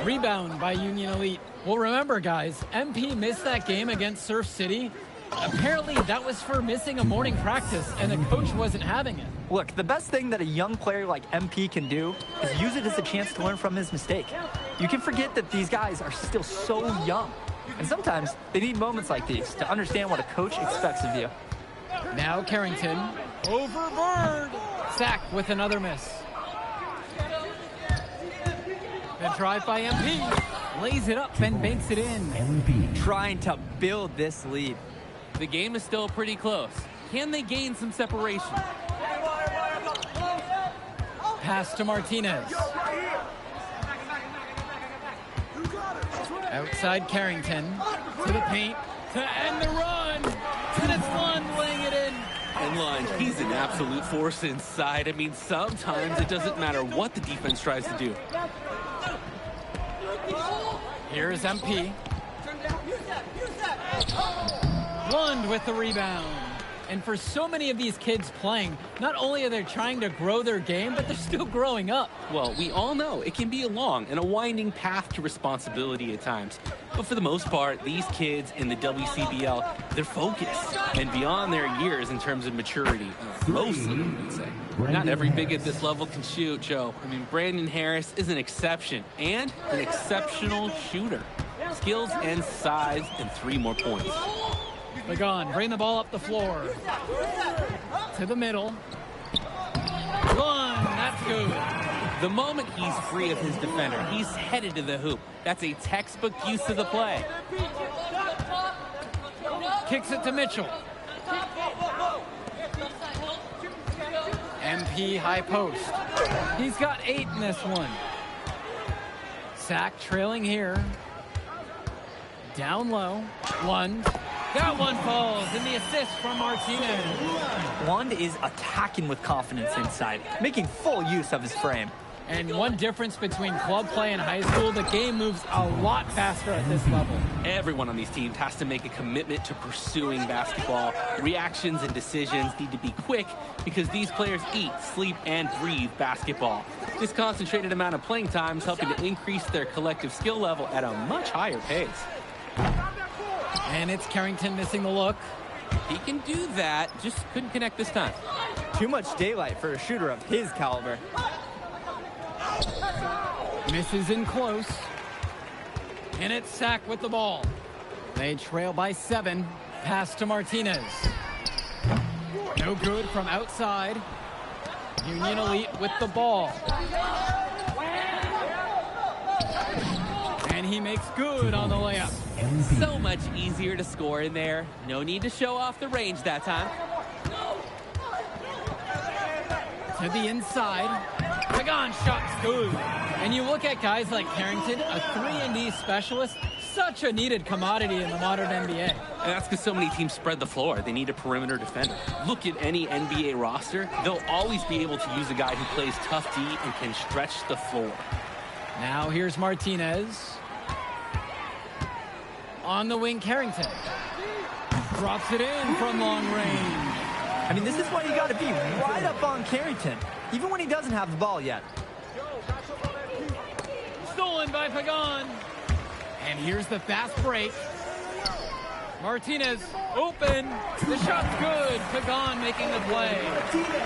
Rebound by Union Elite. Well, remember, guys, MP missed that game against Surf City. Apparently, that was for missing a morning practice, and the coach wasn't having it. Look, the best thing that a young player like MP can do is use it as a chance to learn from his mistake. You can forget that these guys are still so young. And sometimes they need moments like these to understand what a coach expects of you. Now Carrington over Bird. Sack with another miss. The drive by MP. Lays it up and banks it in. MP trying to build this lead. The game is still pretty close. Can they gain some separation? Pass to Martinez. Outside Carrington. To the paint. To end the run. And it's Lund laying it in. And Lund, he's an absolute force inside. I mean, sometimes it doesn't matter what the defense tries to do. Here's MP. Lund with the rebound. And for so many of these kids playing, not only are they trying to grow their game, but they're still growing up. Well, we all know it can be a long and a winding path to responsibility at times. But for the most part, these kids in the WCBL, they're focused and beyond their years in terms of maturity. Most of them, I'd say. Not every big at this level can shoot, Joe. I mean, Brandon Harris is an exception and an exceptional shooter. Skills and size and 3 more points. Pagan, bring the ball up the floor. To the middle. One, that's good. The moment he's free of his defender, he's headed to the hoop. That's a textbook use of the play. Kicks it to Mitchell. MP high post. He's got 8 in this one. Sack trailing here. Down low. Lund. That one falls, and the assist from Martinez. Lund is attacking with confidence inside, making full use of his frame. And one difference between club play and high school, the game moves a lot faster at this level. Everyone on these teams has to make a commitment to pursuing basketball. Reactions and decisions need to be quick because these players eat, sleep, and breathe basketball. This concentrated amount of playing time is helping to increase their collective skill level at a much higher pace. And it's Carrington missing the look. He can do that, just couldn't connect this time. Too much daylight for a shooter of his caliber. Misses in close. And it's Sack with the ball. They trail by 7. Pass to Martinez. No good from outside. Union Elite with the ball. And he makes good on the layup. So much easier to score in there. No need to show off the range that time. To the inside. Pagan shot's good. And you look at guys like Carrington, a 3-and-D specialist, such a needed commodity in the modern NBA. And that's because so many teams spread the floor. They need a perimeter defender. Look at any NBA roster. They'll always be able to use a guy who plays tough D and can stretch the floor. Now here's Martinez. On the wing, Carrington. Drops it in from long range. I mean, this is why you got to be right up on Carrington, even when he doesn't have the ball yet. Stolen by Pagan. And here's the fast break. Martinez open. The shot's good. Pagan making the play.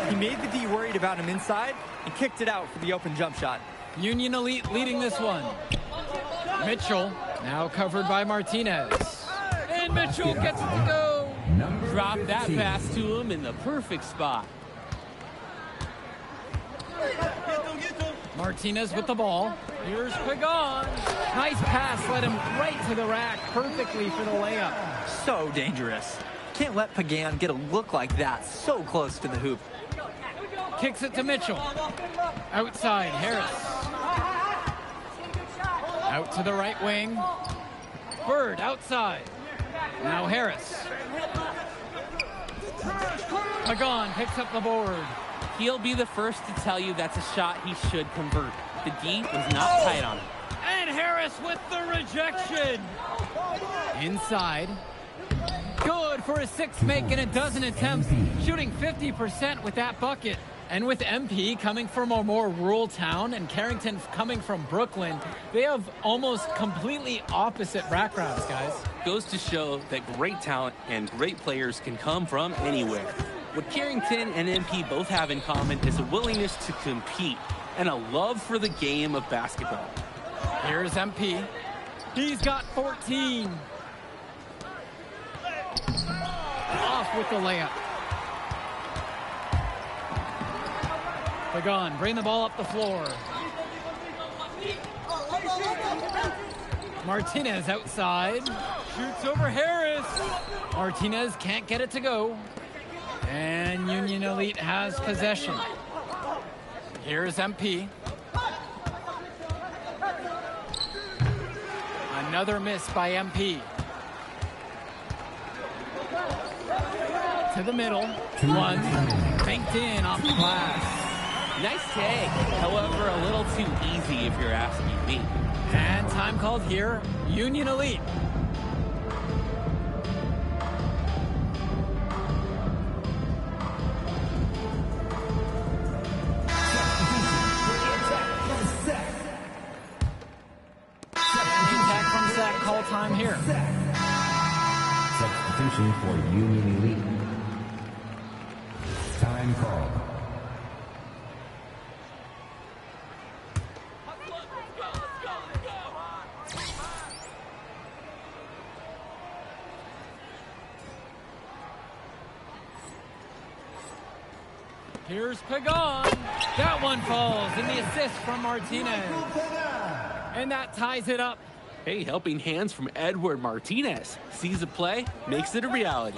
He made the D worried about him inside and kicked it out for the open jump shot. Union Elite leading this one. Mitchell now covered by Martinez. And Mitchell gets it to go. Drop that pass to him in the perfect spot. Martinez with the ball. Here's Pagan. Nice pass, led him right to the rack perfectly for the layup. So dangerous. Can't let Pagan get a look like that so close to the hoop. Kicks it to Mitchell. Outside, Harris. Out to the right wing. Bird outside. Now Harris. Pagan picks up the board. He'll be the first to tell you that's a shot he should convert. The D was not tight on him. And Harris with the rejection. Inside. Good for a 6 make in a dozen attempts. Shooting 50% with that bucket. And with MP coming from a more rural town and Carrington coming from Brooklyn, they have almost completely opposite backgrounds, guys. Goes to show that great talent and great players can come from anywhere. What Carrington and MP both have in common is a willingness to compete and a love for the game of basketball. Here's MP. He's got 14. Off with the layup. Pagan, bring the ball up the floor. Martinez outside. Shoots over Harris. Martinez can't get it to go. And Union Elite has possession. Here's MP. Another miss by MP. To the middle. One. Banked in off the glass. Nice take, however, a little too easy if you're asking me. And time called here, Union Elite. Attack from Sack, call time here. Substitution for Union Elite. Time called. Here's Pagan. That one falls, and the assist from Martinez. And that ties it up. Hey, helping hands from Edward Martinez. Sees a play, makes it a reality.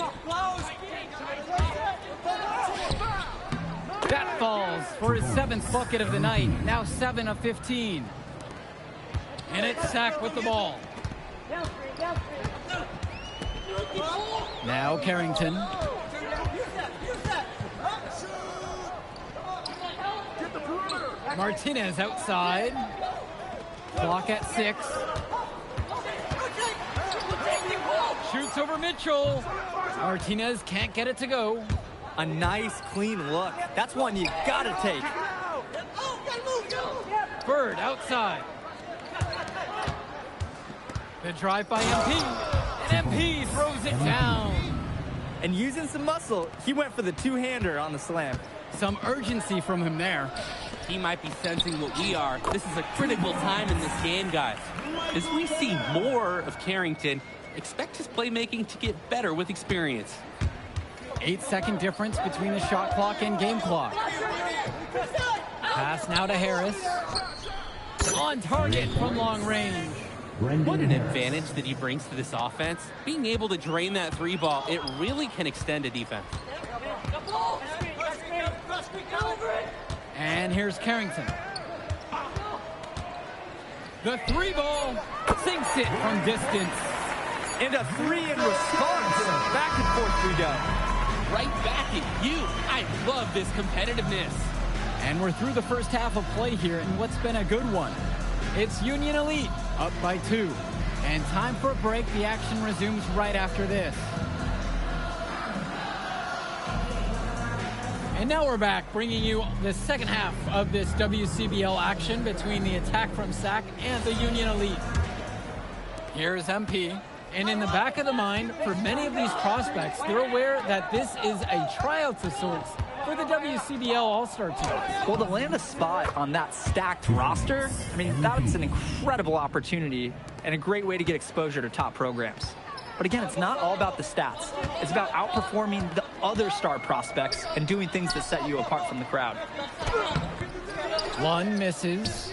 That falls for his 7th bucket of the night. Now 7 of 15. And it's Sack with the ball. Now Carrington. Martinez outside. Clock at 6. Shoots over Mitchell. Martinez can't get it to go. A nice, clean look. That's one you gotta take. Bird outside. The drive by MP. And MP throws it down. And using some muscle, he went for the two-hander on the slam. Some urgency from him there. He might be sensing what we are. This is a critical time in this game, guys. As we see more of Carrington, expect his playmaking to get better with experience. 8-second difference between the shot clock and game clock. Pass now to Harris. On target from long range. What an advantage that he brings to this offense. Being able to drain that 3 ball, it really can extend a defense. And here's Carrington. The 3 ball sinks it from distance. And a 3 in response. Back and forth we go. Right back at you. I love this competitiveness. And we're through the first half of play here in what's been a good one. It's Union Elite up by 2. And time for a break. The action resumes right after this. And now we're back, bringing you the second half of this WCBL action between the attack from SAC and the Union Elite. Here's MP. And in the back of the mind, for many of these prospects, they're aware that this is a tryout of sorts for the WCBL All-Star team. Well, to land a spot on that stacked roster, I mean, that's an incredible opportunity and a great way to get exposure to top programs. But again, it's not all about the stats. It's about outperforming the other star prospects and doing things that set you apart from the crowd. One misses,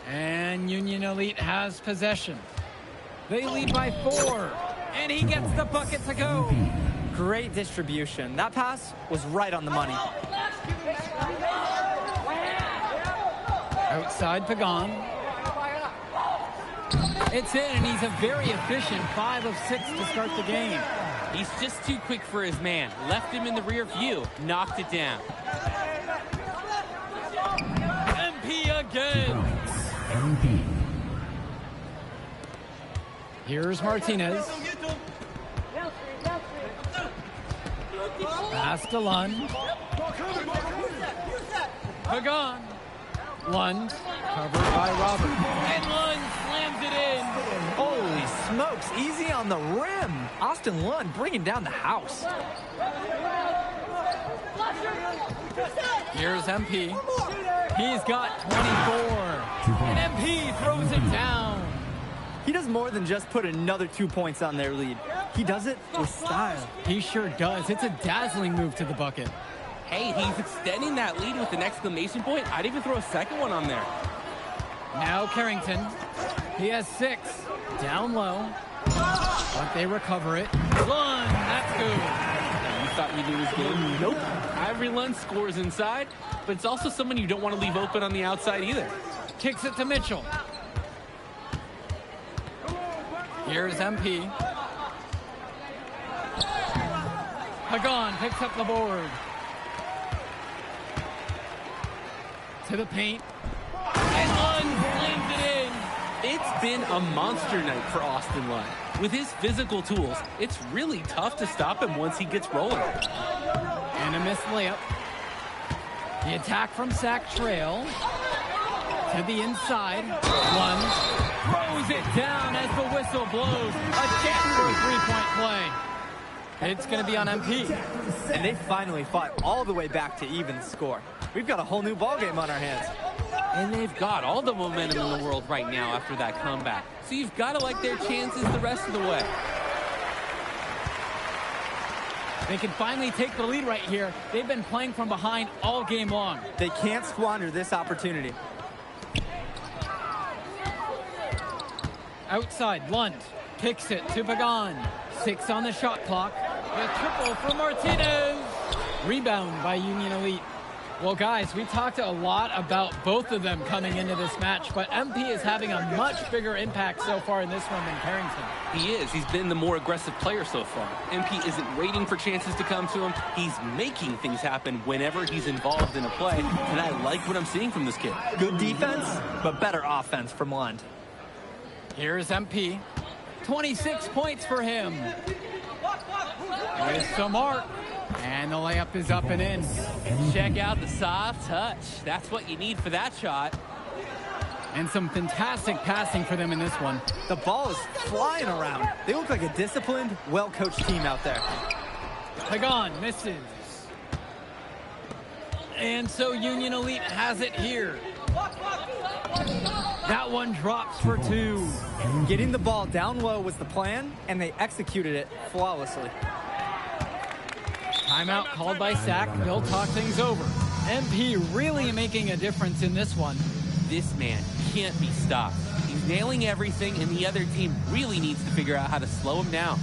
and Union Elite has possession. They lead by 4, and he gets the bucket to go. Great distribution. That pass was right on the money. Outside Pagan. It's in, and he's a very efficient 5 of 6 to start the game. He's just too quick for his man. Left him in the rear view. Knocked it down. MP again. MP. Here's Martinez. Pass to Lund. Pagan. Lund. Covered by Robert. And Lund slams it in. Holy smokes, easy on the rim. Austin Lund bringing down the house. Here's MP. He's got 24. And MP throws it down. He does more than just put another 2 points on their lead. He does it with style. He sure does. It's a dazzling move to the bucket. Hey, he's extending that lead with an exclamation point. I'd even throw a second one on there. Now Carrington. He has 6. Down low. But they recover it. Lund, that's good. You thought you knew this game? Nope. Ivory Lund scores inside, but it's also someone you don't want to leave open on the outside either. Kicks it to Mitchell. Here's MP. Pagan picks up the board. To the paint. And Lund slams it in. It's been a monster night for Austin Lund. With his physical tools, it's really tough to stop him once he gets rolling. And a missed layup. The attack from SAC trail. To the inside. Lund throws it down as the whistle blows. A chance for a three-point play. It's going to be on MP. And they finally fought all the way back to even score. We've got a whole new ballgame on our hands. And they've got all the momentum in the world right now after that comeback. So you've got to like their chances the rest of the way. They can finally take the lead right here. They've been playing from behind all game long. They can't squander this opportunity. Outside, Lund kicks it to Pagan. 6 on the shot clock. The triple from Martinez. Rebound by Union Elite. Well, guys, we talked a lot about both of them coming into this match, but MP is having a much bigger impact so far in this one than Carrington. He is. He's been the more aggressive player so far. MP isn't waiting for chances to come to him. He's making things happen whenever he's involved in a play, and I like what I'm seeing from this kid. Good defense, but better offense from Lund. Here's MP. 26 points for him. With some mark. And the layup is up and in. Check out the soft touch. That's what you need for that shot. And some fantastic passing for them in this one. The ball is flying around. They look like a disciplined, well-coached team out there. Pagan misses. And so Union Elite has it here. That one drops for two. Getting the ball down low was the plan, and they executed it flawlessly. Timeout called by Sack. They'll talk things over. MP really making a difference in this one. This man can't be stopped. He's nailing everything, and the other team really needs to figure out how to slow him down.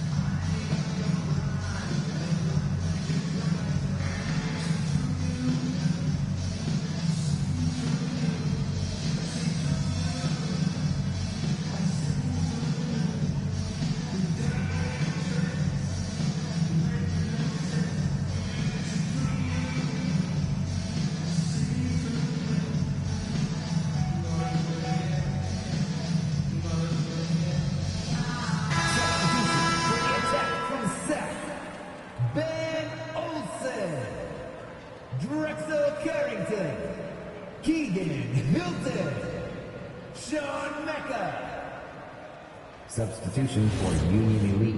Substitution for Union Elite.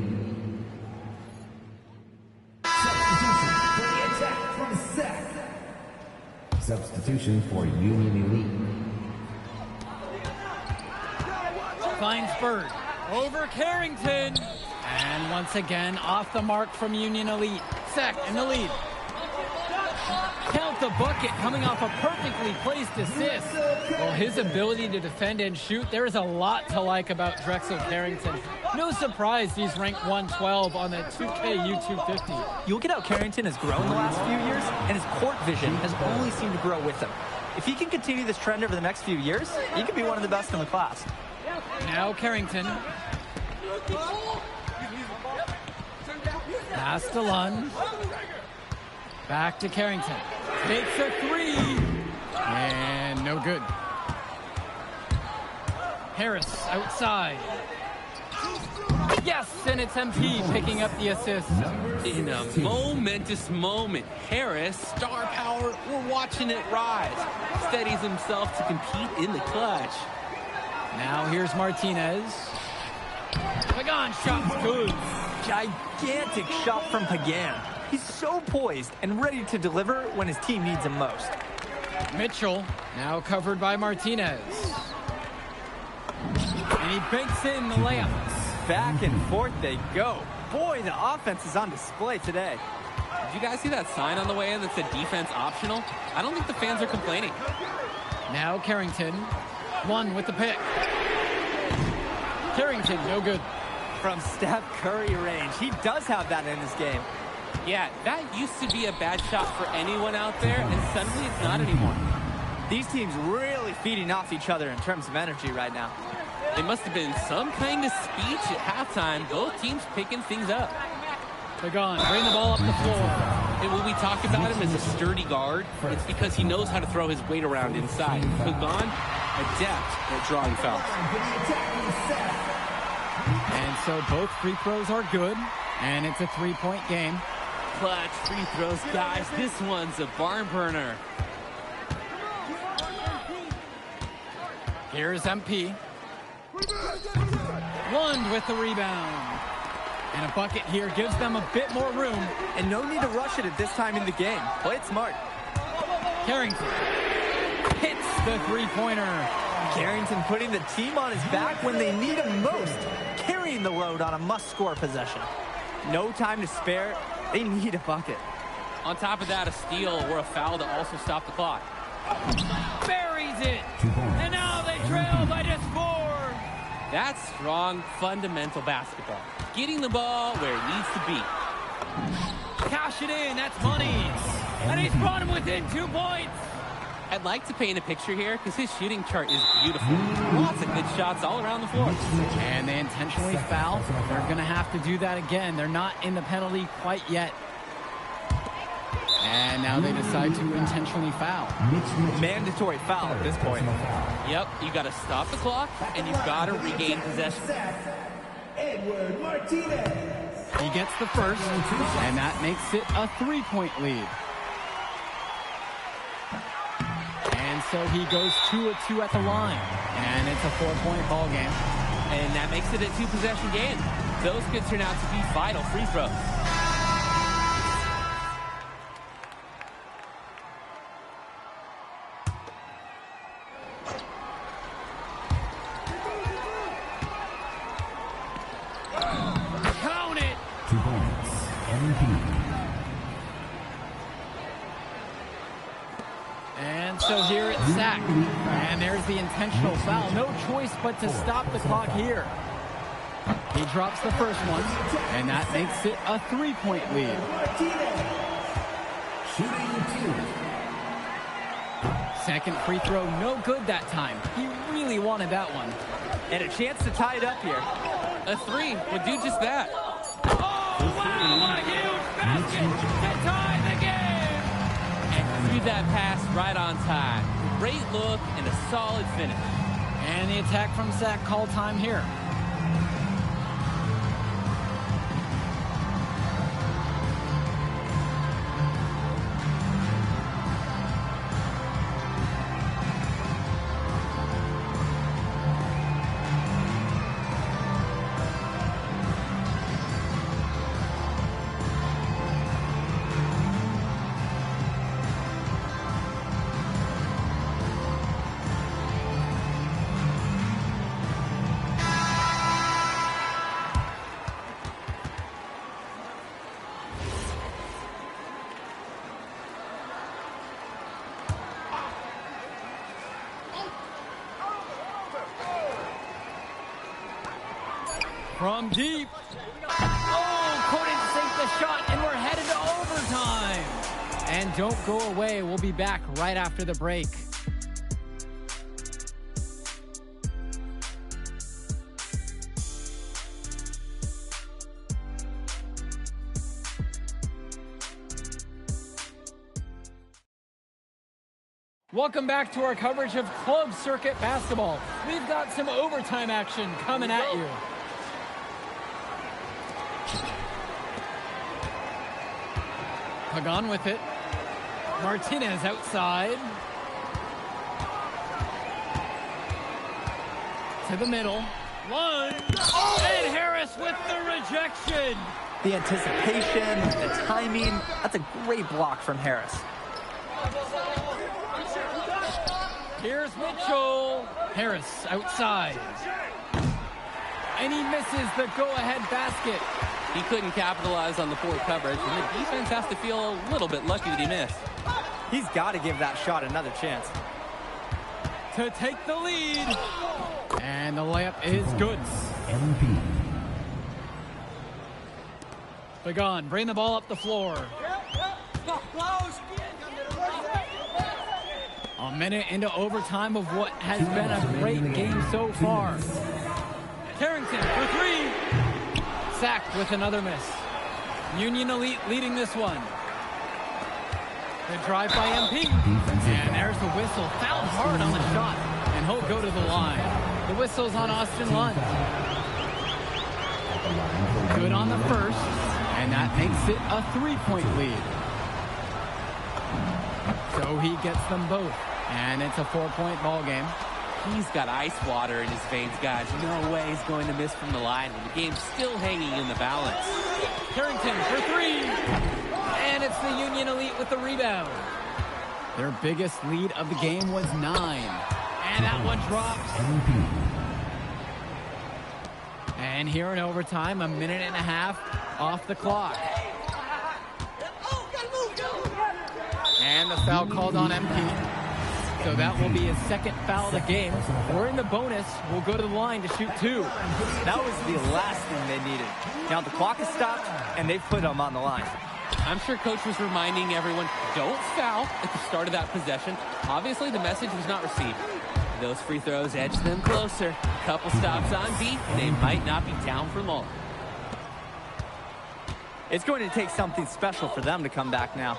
Substitution for the attack from Sack. Substitution for Union Elite. Finds Bird. Over Carrington. And once again, off the mark from Union Elite. Sack in the lead. Count the bucket coming off a perfectly placed assist. Well, his ability to defend and shoot, there is a lot to like about Drexel Carrington. No surprise he's ranked 112 on the 2K U250. You look at how Carrington has grown the last few years, and his court vision has only seemed to grow with him. If he can continue this trend over the next few years, he could be one of the best in the class. Now Carrington. Pass to Lund. Back to Carrington. Takes a three. And no good. Harris outside. Yes, and it's MP picking up the assist. In a momentous moment, Harris, star power, we're watching it rise. Steadies himself to compete in the clutch. Now here's Martinez. Pagan shot's good. Gigantic shot from Pagan. He's so poised and ready to deliver when his team needs him most. Mitchell, now covered by Martinez. And he banks in the layup. Back and forth they go. Boy, the offense is on display today. Did you guys see that sign on the way in that said defense optional? I don't think the fans are complaining. Now Carrington. One with the pick. Carrington, no good. From Steph Curry range. He does have that in his game. Yeah, that used to be a bad shot for anyone out there, and suddenly it's not anymore. These teams really feeding off each other in terms of energy right now. There must have been some kind of speech at halftime. Both teams picking things up. Pagan, bring the ball up the floor. And when we talk about him as a sturdy guard, it's because he knows how to throw his weight around inside. Pagan, adept at drawing fouls. And so both free throws are good, and it's a three-point game. Clutch free throws, guys. This one's a barn burner. Here's MP. Lund with the rebound. And a bucket here gives them a bit more room. And no need to rush it at this time in the game. Play it smart. Carrington hits the three-pointer. Carrington putting the team on his back when they need him most. Carrying the load on a must-score possession. No time to spare. They need a bucket. On top of that, a steal or a foul to also stop the clock. Buries it. And now they trail by just 4. That's strong, fundamental basketball. Getting the ball where it needs to be. Cash it in. That's money. And he's brought him within 2 points. I'd like to paint a picture here because his shooting chart is beautiful. Lots of good shots all around the floor. And they intentionally foul. They're going to have to do that again. They're not in the penalty quite yet. And now they decide to intentionally foul. Mandatory foul at this point. Yep, you got to stop the clock and you've got to regain possession. Edward Martinez. He gets the first, and that makes it a 3-point lead. And so he goes 2 of 2 at the line, and it's a 4-point ball game. And that makes it a 2-possession game. Those could turn out to be vital free throws. Count it! 2 points. MVP. And so here it's Sack. And there's the intentional foul. No choice but to stop the clock here. He drops the first one, and that makes it a 3-point lead. Shooting 2. Second free throw, no good that time. He really wanted that one. And a chance to tie it up here. A 3 would do just that. Oh, wow, what a huge basket to tie the game! And threw that pass right on time. Great look and a solid finish. And the attack from Sack call time here. From deep. Oh, couldn't sink the shot, and we're headed to overtime. And don't go away. We'll be back right after the break. Welcome back to our coverage of club circuit basketball. We've got some overtime action coming at you. Pagan with it. Martinez outside. To the middle. One. And Harris with the rejection. The anticipation, the timing, that's a great block from Harris. Here's Mitchell. Harris outside. And he misses the go-ahead basket. He couldn't capitalize on the poor coverage, and the defense has to feel a little bit lucky that he missed. He's got to give that shot another chance. To take the lead. And the layup is good. MVP. Pagan, bring the ball up the floor. A minute into overtime of what has been a great game so far. Carrington for 3. Sack with another miss. Union Elite leading this one. The drive by MP. And there's the whistle. Fouled hard on the shot. And he'll go to the line. The whistle's on Austin Lund. Good on the first. And that makes it a 3-point lead. So he gets them both. And it's a 4-point ball game. He's got ice water in his veins, guys. No way he's going to miss from the line when the game's still hanging in the balance. Carrington for 3. And it's the Union Elite with the rebound. Their biggest lead of the game was 9. And that one drops. And here in overtime, a minute and a half off the clock. And the foul called on MP. So that will be his second foul of the game. We're in the bonus. We'll go to the line to shoot 2. That was the last thing they needed. Now the clock is stopped, and they've put them on the line. I'm sure Coach was reminding everyone, don't foul at the start of that possession. Obviously, the message was not received. Those free throws edge them closer. A couple stops on beat, and they might not be down for long. It's going to take something special for them to come back now.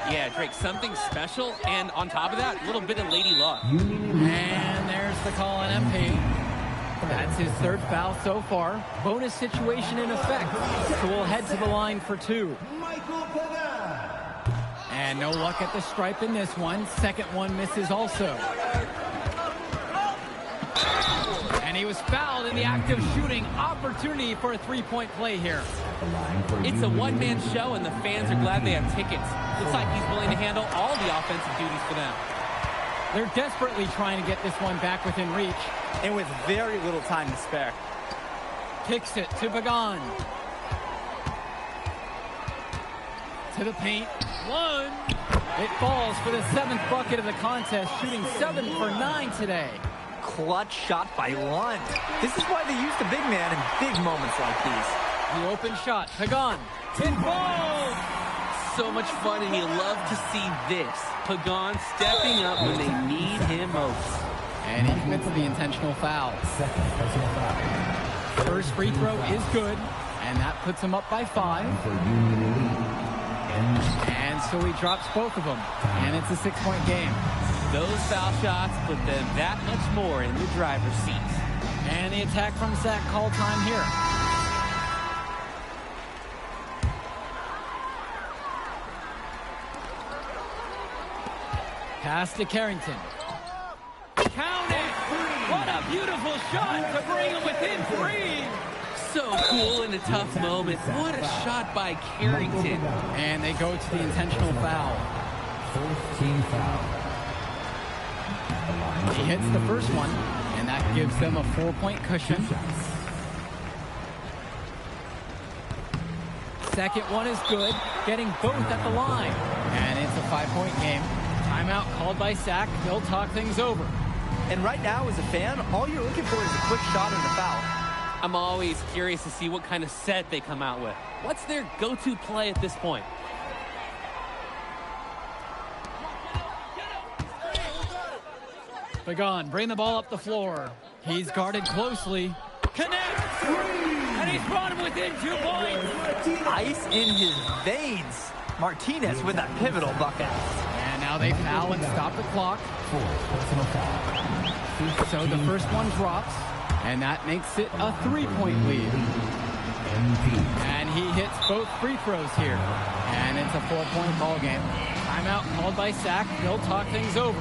Yeah, Drake, something special, and on top of that, a little bit of lady luck. And there's the call on MP. That's his third foul so far. Bonus situation in effect. So we'll head to the line for 2. And no luck at the stripe in this one. Second one misses also. And he was fouled in the act of shooting. Opportunity for a three-point play here. It's a one-man show, and the fans are glad they have tickets. Looks like he's willing to handle all the offensive duties for them. They're desperately trying to get this one back within reach. And with very little time to spare. Kicks it to Pagan. To the paint. One. It falls for the 7th bucket of the contest, shooting 7 for 9 today. Clutch shot by Lund. This is why they use the big man in big moments like these. The open shot. Pagan. It falls. So much fun, and you love to see this. Pagan stepping up when they need him most. And he commits the intentional foul. First free throw is good, and that puts him up by 5. And so he drops both of them, and it's a 6-point game. Those foul shots put them that much more in the driver's seat. And the attack from Zach call time here. Pass to Carrington. Count it! What a beautiful shot to bring him within 3! So cool in a tough moment. What a shot by Carrington. And they go to the intentional foul. First team foul. He hits the first one, and that gives them a 4-point cushion. Second one is good, getting both at the line. And it's a 5-point game. Timeout called by Sack. They'll talk things over. And right now, as a fan, all you're looking for is a quick shot and a foul. I'm always curious to see what kind of set they come out with. What's their go-to play at this point? Pagan, bring the ball up the floor. He's guarded closely. Connects! And he's brought him within 2 points. Ice in his veins. Martinez with that pivotal bucket. And now they foul and stop the clock. So the first one drops, and that makes it a 3-point lead. And he hits both free throws here. And it's a 4-point ball game. Timeout called by Sack. They'll talk things over.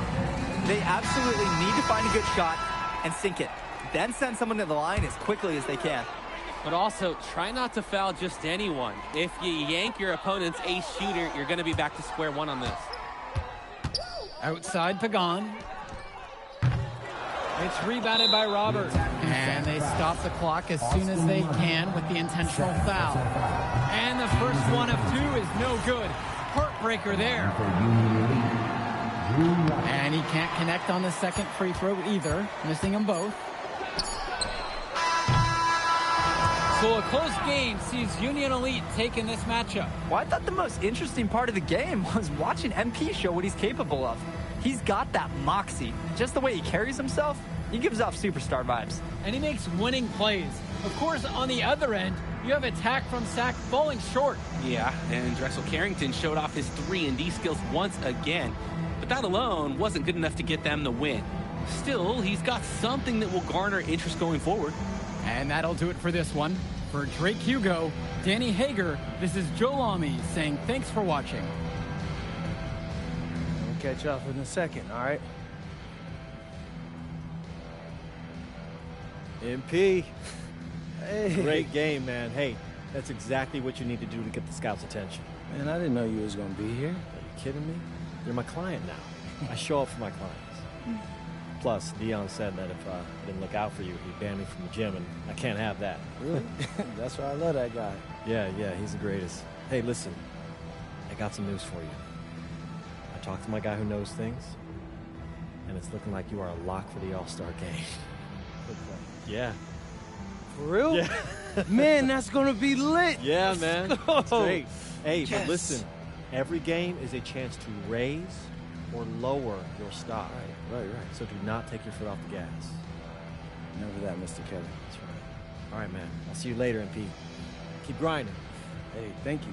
They absolutely need to find a good shot and sink it. Then send someone to the line as quickly as they can. But also, try not to foul just anyone. If you yank your opponent's ace shooter, you're going to be back to square one on this. Outside Pagan. It's rebounded by Robert. And they stop the clock as soon as they can with the intentional foul. And the first one of 2 is no good. Heartbreaker there. And he can't connect on the second free throw either, missing them both. So a close game sees Union Elite taking this matchup. Well, I thought the most interesting part of the game was watching MP show what he's capable of. He's got that moxie. Just the way he carries himself, he gives off superstar vibes. And he makes winning plays. Of course, on the other end, you have attack from Sack falling short. Yeah, and Drexel Carrington showed off his 3-and-D skills once again. But that alone wasn't good enough to get them the win. Still, he's got something that will garner interest going forward. And that'll do it for this one. For Drake Hugo, Danny Hager, this is Joe Lamy saying thanks for watching. We'll catch up in a second, all right? MP. Hey. Great game, man. Hey, that's exactly what you need to do to get the scouts' attention. Man, I didn't know you was gonna be here. Are you kidding me? You're my client now. I show up for my clients. Plus, Dion said that if I didn't look out for you, he'd ban me from the gym, and I can't have that. Really? That's why I love that guy. Yeah, he's the greatest. Hey, listen, I got some news for you. I talked to my guy who knows things, and it's looking like you are a lock for the All-Star game. Yeah. For real? Yeah. Man, that's gonna be lit. Yeah, man. It's great. Hey, but listen, every game is a chance to raise or lower your stock. Right. So do not take your foot off the gas. Never that, Mr. Kelly. That's right. All right, man. I'll see you later, MP. Keep grinding. Hey, thank you.